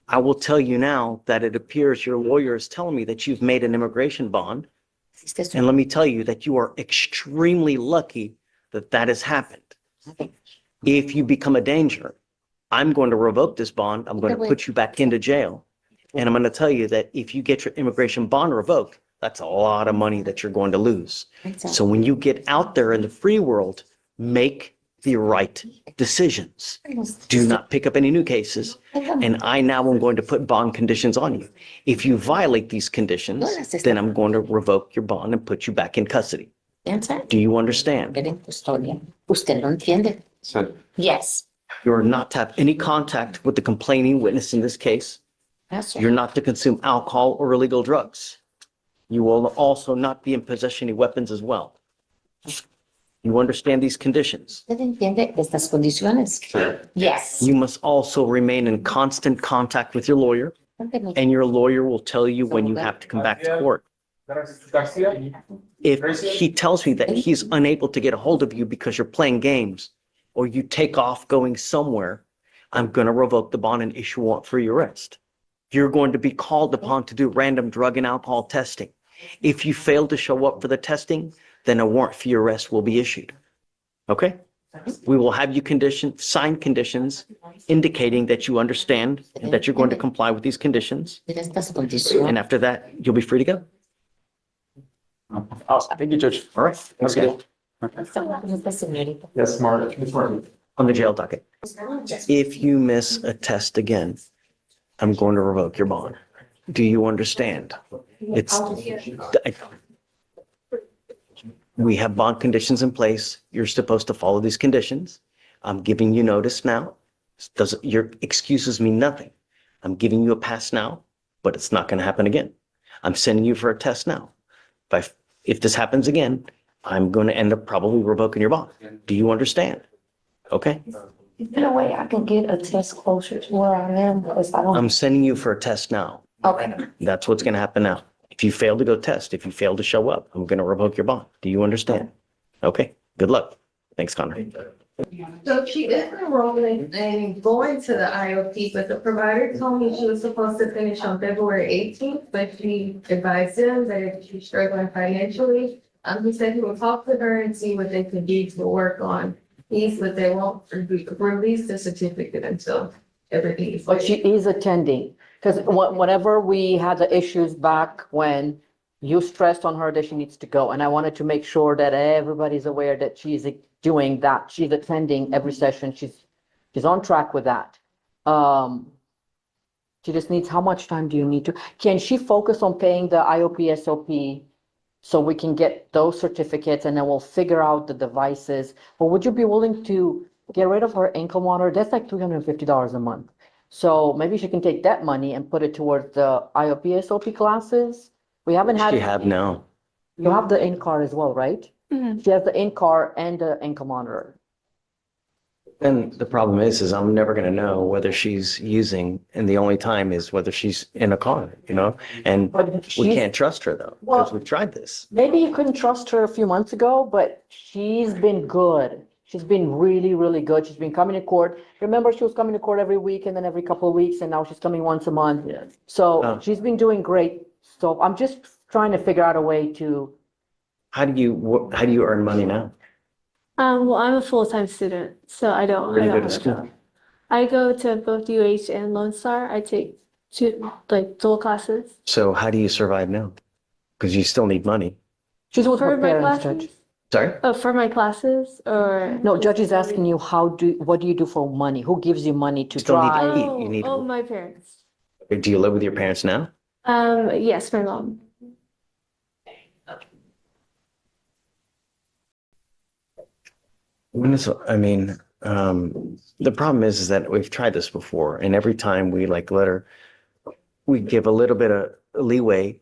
I will tell you now that it appears your lawyer is telling me that you've made an immigration bond. And let me tell you that you are extremely lucky that that has happened. If you become a danger, I'm going to revoke this bond. I'm going to put you back into jail. And I'm going to tell you that if you get your immigration bond revoked, that's a lot of money that you're going to lose. So when you get out there in the free world, make the right decisions. Do not pick up any new cases. And I now am going to put bond conditions on you. If you violate these conditions, then I'm going to revoke your bond and put you back in custody. Do you understand? Usted lo entiende? Yes. You're not to have any contact with the complaining witness in this case. Yes, sir. You're not to consume alcohol or illegal drugs. You will also not be in possession of weapons as well. You understand these conditions? ¿Usted entiende estas condiciones? Yes. You must also remain in constant contact with your lawyer, and your lawyer will tell you when you have to come back to court. If he tells me that he's unable to get a hold of you because you're playing games or you take off going somewhere, I'm going to revoke the bond and issue a warrant for your arrest. You're going to be called upon to do random drug and alcohol testing. If you fail to show up for the testing, then a warrant for your arrest will be issued. Okay? We will have you sign conditions indicating that you understand and that you're going to comply with these conditions. And after that, you'll be free to go. Thank you, Judge. All right. Okay. Yes, Mark. On the jail docket. If you miss a test again, I'm going to revoke your bond. Do you understand? We have bond conditions in place. You're supposed to follow these conditions. I'm giving you notice now. Your excuses mean nothing. I'm giving you a pass now, but it's not going to happen again. I'm sending you for a test now. If this happens again, I'm going to end up probably revoking your bond. Do you understand? Okay? Is there a way I can get a test closer to where I am? Because I don't. I'm sending you for a test now. Okay. That's what's going to happen now. If you fail to go test, if you fail to show up, I'm going to revoke your bond. Do you understand? Okay. Good luck. Thanks, Connor. So she is enrolling and going to the IOP, but the provider told me she was supposed to finish on February 18th, but she advised him that if she's struggling financially, he said he will talk to her and see what they could do to work on these, but they won't release the certificate until everything is. But she is attending, because whenever we had the issues back when you stressed on her that she needs to go, and I wanted to make sure that everybody's aware that she's doing that. She's attending every session. She's on track with that. She just needs, how much time do you need to? Can she focus on paying the IOP SOP so we can get those certificates and then we'll figure out the devices? Or would you be willing to get rid of her ankle monitor? That's like $350 a month. So maybe she can take that money and put it towards the IOP SOP classes. We haven't had. She have now. You have the in-car as well, right? She has the in-car and the ankle monitor. And the problem is I'm never going to know whether she's using, and the only time is whether she's in a car, and But we she's- can't trust her though, Well- because we've tried this. Maybe you couldn't trust her a few months ago, but she's been good. She's been really, really good. She's been coming to court. Remember, she was coming to court every week and then every couple of weeks, and now she's coming once a month. So Oh. she's been doing great. So I'm just trying to figure out a way to, How do you earn money now? Well, I'm a full-time student, so I don't. Where do you I go don't to have a school? job. I go to both UH and Lone Star. I take two, like, dual classes. So how do you survive now? Because you still need money. she's with For her my parents, classes? Judge. Sorry? Oh, for my classes, or? No, Judge is asking you, what do you do for money? Who gives you money to Still need to drive? eat. You need- Oh, my parents. Do you live with your parents now? Yes, my mom. The problem is that we've tried this before, and every time we let her, we give a little bit of leeway.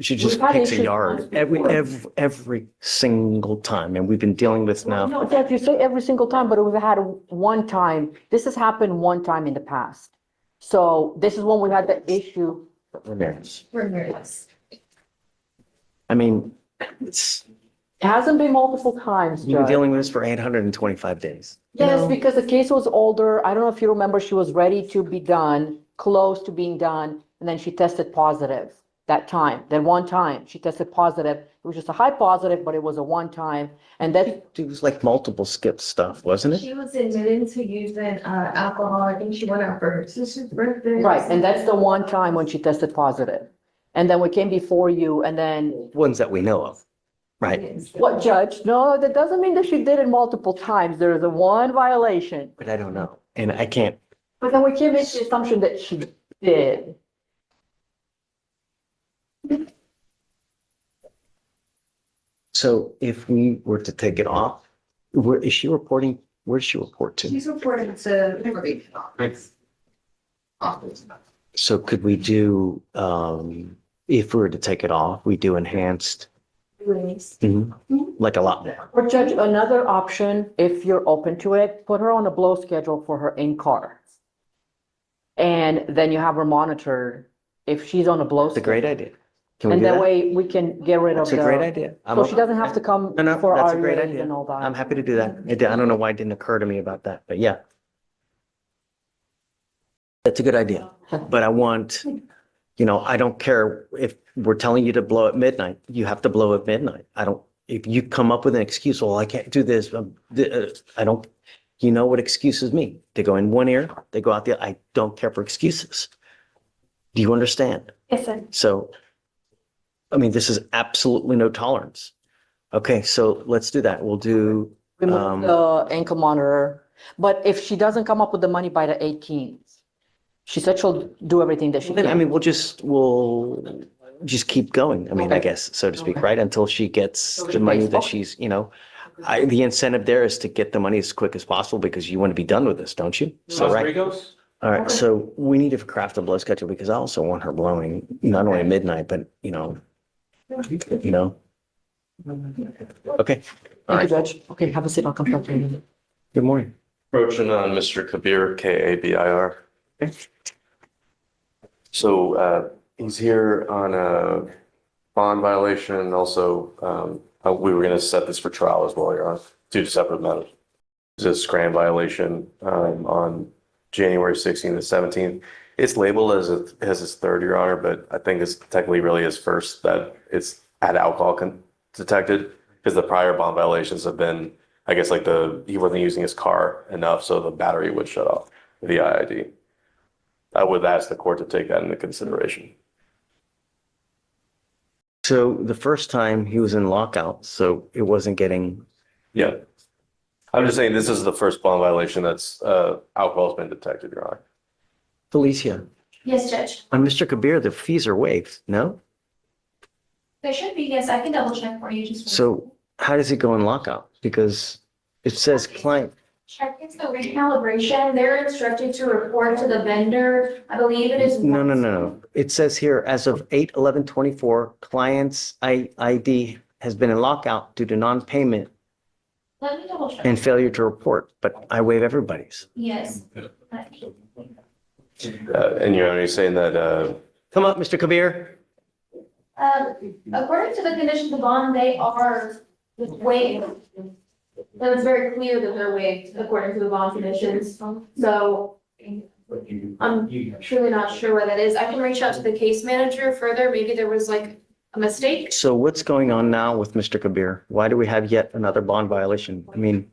She just We've had picks a issues yard last every single time, and we've been dealing with this now. No, Judge, you say every single time, but we've had one time, this has happened one time in the past. So this is when we had the issue. Ramirez. Ramirez. I mean, it's, It hasn't been multiple times, we've been Judge. dealing with this for 825 days. Yes, because the case was older. I don't know if you remember, she was ready to be done, close to being done, and then she tested positive that time. That one time, she tested positive. It was just a high positive, but it was a one time. And that, It was like multiple skip stuff, wasn't it? She was admitted to using alcohol. I think she went out for her sister's birthday. right, and that's the one time when she tested positive. And then we came before you, and then, Ones that we know of, right? what, Judge? No, that doesn't mean that she did it multiple times. There is a one violation. But I don't know, and I can't. But then we can't make the assumption that she did. So if we were to take it off, where is she reporting? Where does she report to? She's reporting to probation office. So could we do, if we were to take it off, we do enhanced, like a lot more. Or Judge, another option, if you're open to it, put her on a blow schedule for her in-car. And then you have her monitored if she's on a blow. It's a great idea. Can we And do that that? way we can get rid of That's a the. great idea. So she doesn't have to come No, for that's a our great hearing idea. and all that. I'm happy to do that. I don't know why it didn't occur to me about that, but yeah. That's a good idea. But I want, I don't care if we're telling you to blow at midnight, you have to blow at midnight. If you come up with an excuse, well, I can't do this. I don't, you know what excuses mean? They go in one ear, they go out the other. I don't care for excuses. Do you understand? Yes, sir. So, this is absolutely no tolerance. Okay, so let's do that. We'll do, Remove the ankle monitor, but if she doesn't come up with the money by the 18th, she said she'll do everything that she then, can. we'll just keep going. I guess, so to speak, right? Until she gets the money that she's, the incentive there is to get the money as quick as possible because you want to be done with this, don't you? So, right. All right, so we need to craft a blow schedule because I also want her blowing not only at midnight, but, Okay. All Thank you, right. Judge. Okay, have a seat. I'll come back to you. Good morning. Approaching on Mr. Kabir, Kabir. So he's here on a bond violation and also we were going to set this for trial as well, Your Honor, two separate matters. It's a scram violation on January 16th and 17th. It's labeled as his third, Your Honor, but I think it's technically really his first that it's had alcohol detected because the prior bond violations have been, I guess, he wasn't using his car enough, so the battery would shut off the IID. I would ask the court to take that into consideration. So the first time he was in lockout, so it wasn't getting, Yeah. I'm just saying this is the first bond violation that's alcohol's been detected, Your Honor. Felicia, Yes, Judge. on Mr. Kabir, the fees are waived, no? There should be, yes, I can double check for you just. So how does it go in lockout? Because it says client, Check into the recalibration. They're instructed to report to the vendor. I believe it is. no. It says here, as of 8/11/24, client's ID has been in lockout due to non-payment Let me double check. and failure to report, but I waive everybody's. Yes. And Your Honor, you're saying that, Come up, Mr. Kabir. According to the conditions of bond, they are waived. And it's very clear that they're waived according to the bond conditions. So I'm truly not sure what that is. I can reach out to the case manager further. Maybe there was like a mistake. So what's going on now with Mr. Kabir? Why do we have yet another bond violation? I mean,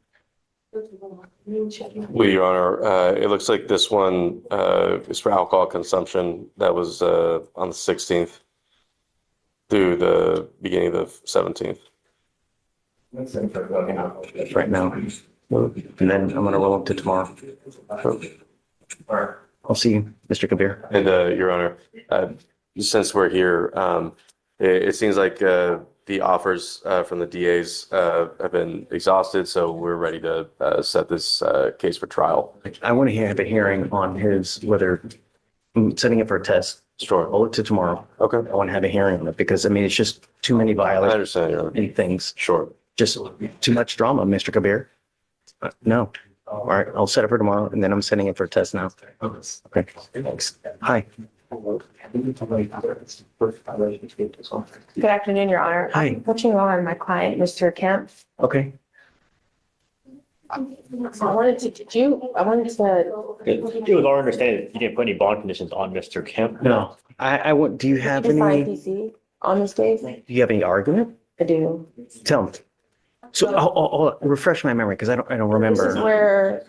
well, Your Honor, it looks like this one is for alcohol consumption. That was on the 16th through the beginning of the 17th. right now. And then I'm gonna roll up to tomorrow. I'll see you, Mr. Kabir. And Your Honor, since we're here, it seems like the offers from the DAs have been exhausted, so we're ready to set this case for trial. I want to have a hearing on his, whether I'm setting it for a test. Sure. Roll it to tomorrow. Okay. I want to have a hearing on it because, I mean, it's just too many I violations understand, Your Honor. and things. Sure. Just too much drama, Mr. Kabir. No. All right, I'll set it for tomorrow and then I'm setting it for a test now. Okay, thanks. Hi. Good afternoon, Your Honor. Hi. I'm pushing on my client, Mr. Kemp. Okay. I wanted to. It was our understanding that you didn't put any bond conditions on Mr. Kemp. No, I want, do you have any, do PC on this case? you have any argument? I do. Tell me. So I'll refresh my memory because I don't This is remember. where,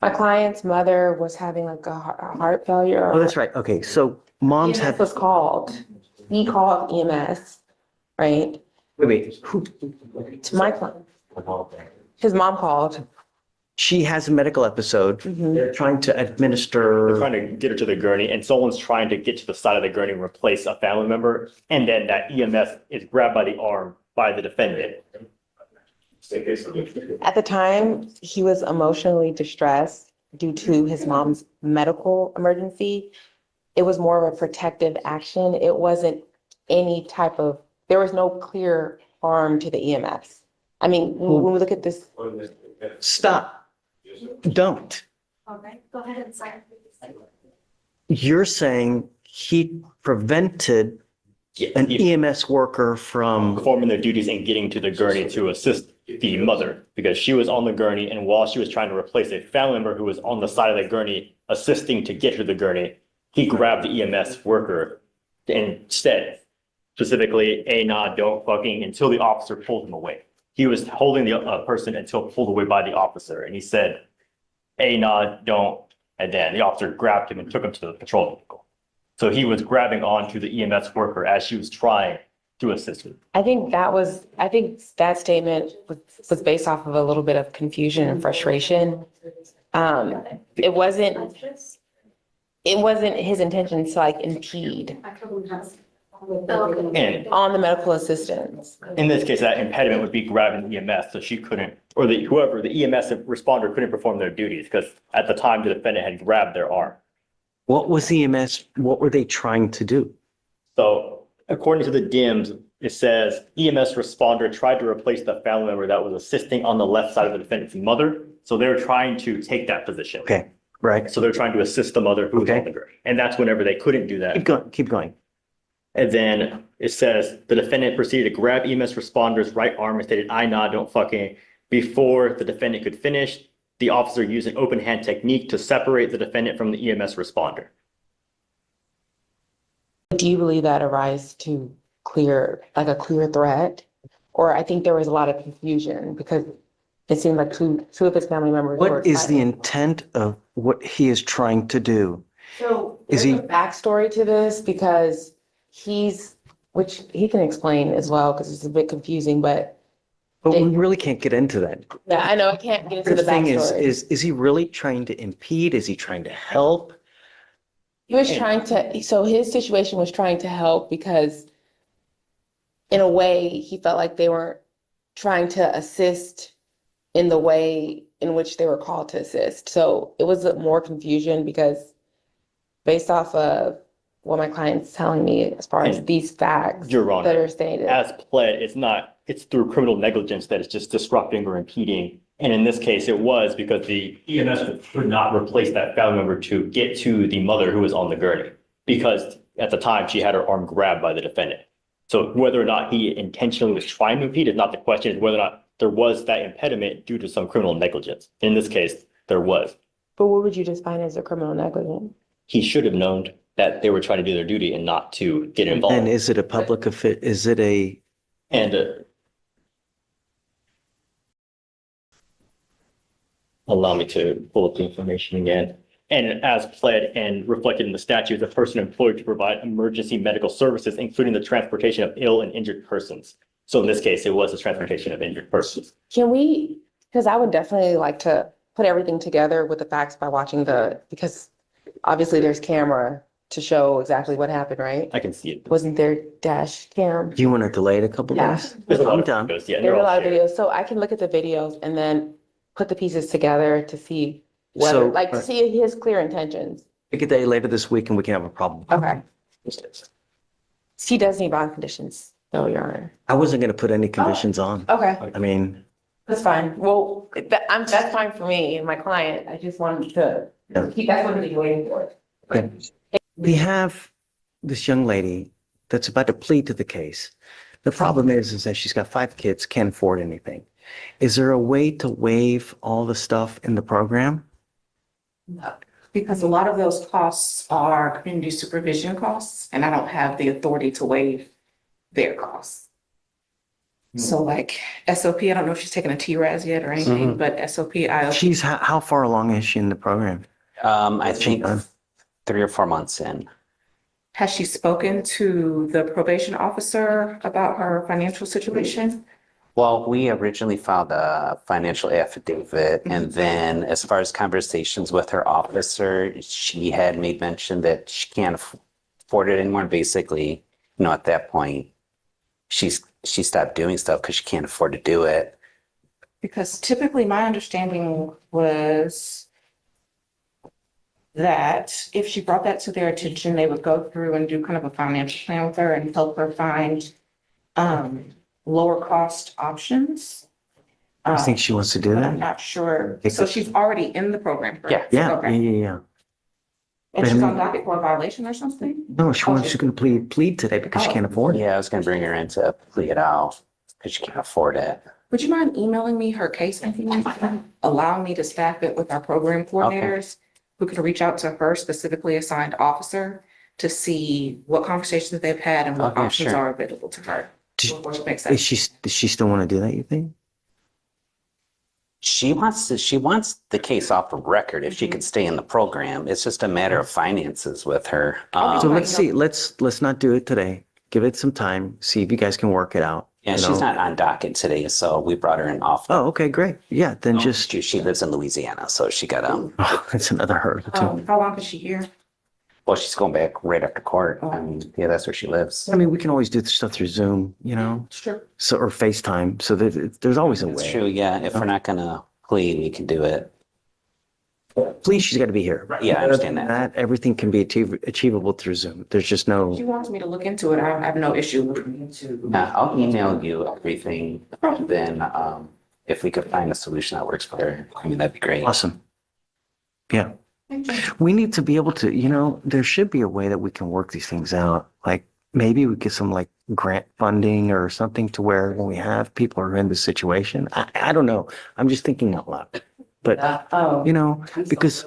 my client's mother was having like a heart failure. Oh, that's right. Okay, so moms EMS have, was called. He called EMS, right? wait, who? To my client. His mom called. She has a medical episode. Mhm. They're trying to administer. They're trying to get her to the gurney and someone's trying to get to the side of the gurney and replace a family member. And then that EMS is grabbed by the arm by the defendant. At the time, he was emotionally distressed due to his mom's medical emergency. It was more of a protective action. It wasn't any type of, there was no clear harm to the EMS. I mean, when we look at this. Stop. Don't. Okay, go ahead and sign. You're saying he prevented an EMS worker from, Performing their duties and getting to the gurney to assist the mother because she was on the gurney and while she was trying to replace a family member who was on the side of the gurney assisting to get her to the gurney, he grabbed the EMS worker instead, specifically, nah, don't fucking, until the officer pulled him away. He was holding the person until pulled away by the officer and he said, nah, don't. And then the officer grabbed him and took him to the patrol vehicle. So he was grabbing onto the EMS worker as she was trying to assist her. I think that statement was based off of a little bit of confusion and frustration. It wasn't his intention to like impede And on the medical assistance. in this case, that impediment would be grabbing the EMS, so she couldn't, or the EMS responder couldn't perform their duties because at the time the defendant had grabbed their arm. what was EMS, what were they trying to do? So according to the DIMS, it says EMS responder tried to replace the family member that was assisting on the left side of the defendant's mother. So they were trying to take that position. Okay, right. So they're trying to assist the mother who was on the gurney. And that's whenever they couldn't do that. Keep going. And then it says the defendant proceeded to grab EMS responder's right arm and stated, nah, don't fucking. Before the defendant could finish, the officer used an open hand technique to separate the defendant from the EMS responder. Do you believe that arise to a clear threat? Or I think there was a lot of confusion because it seemed like two of his family members were. What is the fighting. intent of what he is trying to do? So Is there's he- a backstory to this because which he can explain as well, because it's a bit confusing, but But we really can't get into that. yeah, I know, I can't get into The the thing is, backstory. is he really trying to impede? Is he trying to help? He was trying to, so his situation was trying to help because in a way, he felt like they weren't trying to assist in the way in which they were called to assist. So it was more confusion because based off of what my client's telling me as far as And these facts Your Honor, that are stated. as pled, it's through criminal negligence that it's just disrupting or impeding. And in this case, it was because the EMS could not replace that family member to get to the mother who was on the gurney. Because at the time, she had her arm grabbed by the defendant. So whether or not he intentionally was trying to impede is not the question, it's whether or not there was that impediment due to some criminal negligence. In this case, there was. But what would you define as a criminal negligence? He should have known that they were trying to do their duty and not to get involved. And is it a public is it a, And allow me to pull up the information again. And as pled and reflected in the statute, the person employed to provide emergency medical services, including the transportation of ill and injured persons. So in this case, it was the transportation of injured persons. Can we, because I would definitely like to put everything together with the facts by watching because obviously there's camera to show exactly what happened, right? I can see it. Wasn't there dash cam? do you want to delay it a couple Yeah. days? There's a lot I'm of done. videos, yeah, There they're were a all lot of shared. videos, so I can look at the videos and then put the pieces together to see whether, So- like, to see his clear intentions. Pick a day later this week and we can have a problem. Okay. He does need bond conditions, though, Your Honor. I wasn't going to put any conditions on. Okay, I mean, that's fine. Well, that's fine for me and my client. I just wanted to, that's what he's waiting for. okay. We have this young lady that's about to plead to the case. The problem is that she's got 5 kids, can't afford anything. Is there a way to waive all the stuff in the program? No, because a lot of those costs are community supervision costs, and I don't have the authority to waive their costs. So like SOP, I don't know if she's taken a TRAS yet or anything, but SOP, IOP. She's, how far along is she in the program? I think 3 or 4 months in. Has she spoken to the probation officer about her financial situation? Well, we originally filed a financial affidavit, and then as far as conversations with her officer, she had made mention that she can't afford it anymore. Basically, at that point, she stopped doing stuff because she can't afford to do it. Because typically my understanding was that if she brought that to their attention, they would go through and do kind of a financial plan with her and help her find lower cost options. I think she wants to do But I'm that. not sure. So she's already in the program, correct? Yeah, Okay. yeah. And she's on docket for a violation or something? No, she's going to plead today because she can't afford it. Yeah, I was going to bring her in to plead it out because she can't afford it. Would you mind emailing me her case information? Allow me to staff it with our program coordinators who could reach out to her specifically assigned officer to see what conversations they've had and what Okay, options sure. are available to her. Before she makes that. Does she still want to do that, you think? She wants the case off the record if she could stay in the program. It's just a matter of finances with her. So let's see, let's not do it today. Give it some time, see if you guys can work it out. Yeah, you she's know? not on docket today, so we brought her in off. Oh, okay, great. Yeah, then just, She lives in Louisiana, so she got oh, that's another hurdle too. How long is she here? well, she's going back right after court. I mean, yeah, that's where she lives. I mean, we can always do stuff through Zoom, Sure. so, or FaceTime, so that there's always a It's way. true, yeah. If we're not gonna plead, we can do it. Please, she's got to be here. Yeah, I understand that. Everything can be achievable through Zoom. There's just no. She wants me to look into it. I have no issue looking into. I'll email you everything. Then, if we could find a solution that works for her, I mean, that'd be great. Awesome. Yeah. We need to be able to, there should be a way that we can work these things out. Like maybe we get some like grant funding or something to where when we have people who are in this situation, I don't know. I'm just thinking out loud. But, because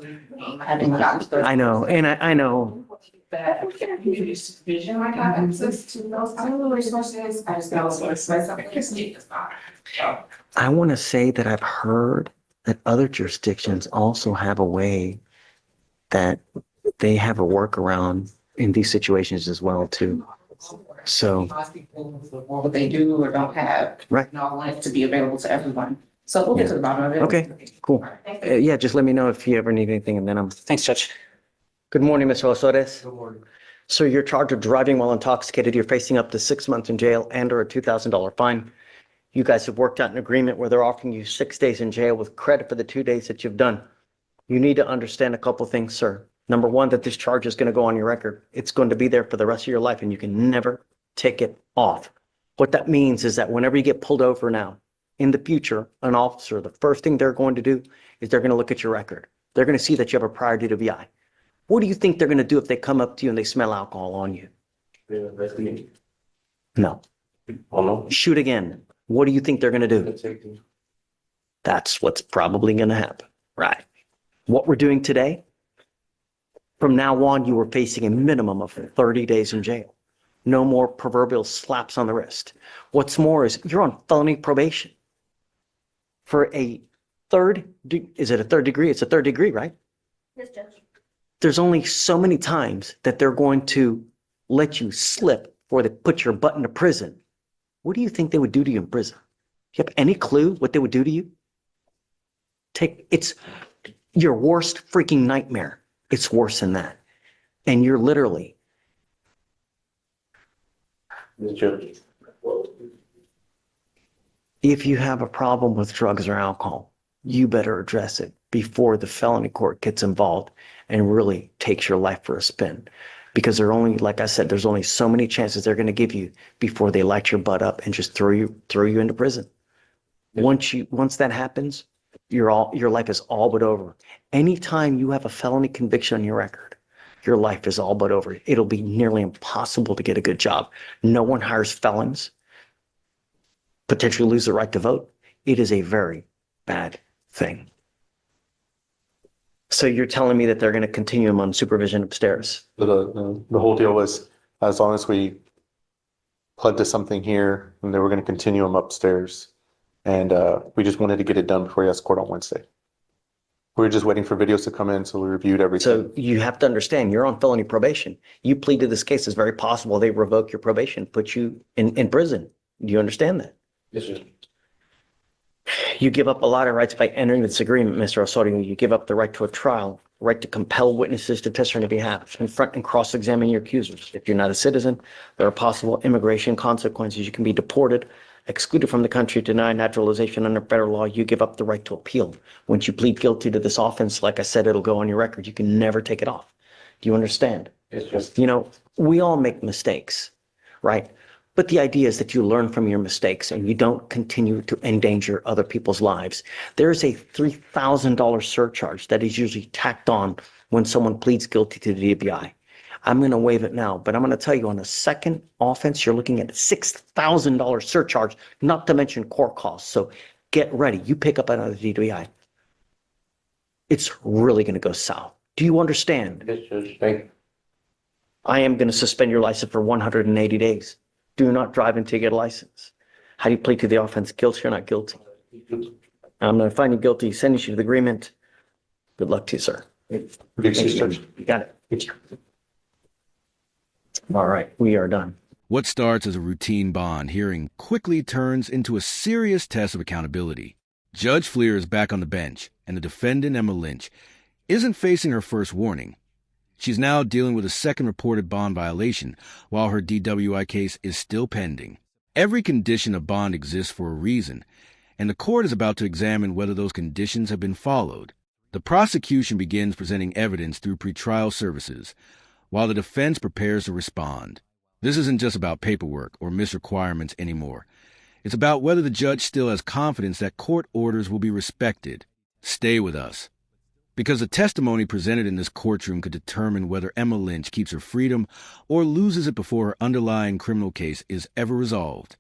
I know, and I know that community supervision might have access to those kind of resources. I just know it's something the state does not. So, I want to say that I've heard that other jurisdictions also have a way that they have a workaround in these situations as well too. So, most people, what they do or don't have, right. not want it to be available to everyone. So we'll get to the bottom of it. Okay, cool. Yeah, just let me know if you ever need anything and then Thanks, Judge. Good morning, Mr. Osores. Good morning. So you're charged with driving while intoxicated. You're facing up to 6 months in jail and or a $2,000 fine. You guys have worked out an agreement where they're offering you 6 days in jail with credit for the 2 days that you've done. You need to understand a couple things, sir. Number one, that this charge is going to go on your record. It's going to be there for the rest of your life and you can never take it off. What that means is that whenever you get pulled over now, in the future, an officer, the first thing they're going to do is they're going to look at your record. They're going to see that you have a prior DWI. What do you think they're going to do if they come up to you and they smell alcohol on you? No. Oh, no. Shoot again. What do you think they're going to do? That's what's probably going to happen. Right. What we're doing today, from now on, you are facing a minimum of 30 days in jail. No more proverbial slaps on the wrist. What's more is you're on felony probation. For a is it a third degree? It's a third degree, right? Yes, Judge. There's only so many times that they're going to let you slip or they put your butt into prison. What do you think they would do to you in prison? Do you have any clue what they would do to you? It's your worst freaking nightmare. It's worse than that. And you're literally. If you have a problem with drugs or alcohol, you better address it before the felony court gets involved and really takes your life for a spin. Because there are only, like I said, there's only so many chances they're going to give you before they light your butt up and just throw you into prison. Once that happens, your life is all but over. Anytime you have a felony conviction on your record, your life is all but over. It'll be nearly impossible to get a good job. No one hires felons, potentially lose the right to vote. It is a very bad thing. So you're telling me that they're going to continue him on supervision upstairs? The whole deal was, as long as we pled to something here, and they were going to continue him upstairs. And we just wanted to get it done before he has court on Wednesday. We were just waiting for videos to come in, so we reviewed everything. So you have to understand, you're on felony probation. You plead to this case, it's very possible they revoke your probation, put you in prison. Do you understand that? Yes, sir. You give up a lot of rights by entering this agreement, Mr. Osorio. You give up the right to a trial, right to compel witnesses to testify on your behalf, confront and cross-examine your accusers. If you're not a citizen, there are possible immigration consequences. You can be deported, excluded from the country, denied naturalization under federal law. You give up the right to appeal. Once you plead guilty to this offense, like I said, it'll go on your record. You can never take it off. Do you understand? Yes, sir. You know, we all make mistakes, right? But the idea is that you learn from your mistakes and you don't continue to endanger other people's lives. There's a $3,000 surcharge that is usually tacked on when someone pleads guilty to the DWI. I'm going to waive it now, but I'm going to tell you on the second offense, you're looking at a $6,000 surcharge, not to mention court costs. So get ready. You pick up another DWI. It's really going to go south. Do you understand? Yes, Judge. Thank you. I am going to suspend your license for 180 days. Do not drive until you get a license. How do you plead to the offense? Guilty or not guilty? I'm going to find you guilty, send you to the agreement. Good luck to you, sir. Thank Thank you, you. Judge. You got it. All right, we are done. What starts as a routine bond hearing quickly turns into a serious test of accountability. Judge Fleischer is back on the bench, and the defendant, Emma Lynch, isn't facing her first warning. She's now dealing with a second reported bond violation, while her DWI case is still pending. Every condition of bond exists for a reason, and the court is about to examine whether those conditions have been followed. The prosecution begins presenting evidence through pretrial services, while the defense prepares to respond. This isn't just about paperwork or misrequirements anymore. It's about whether the judge still has confidence that court orders will be respected. Stay with us, because the testimony presented in this courtroom could determine whether Emma Lynch keeps her freedom or loses it before her underlying criminal case is ever resolved.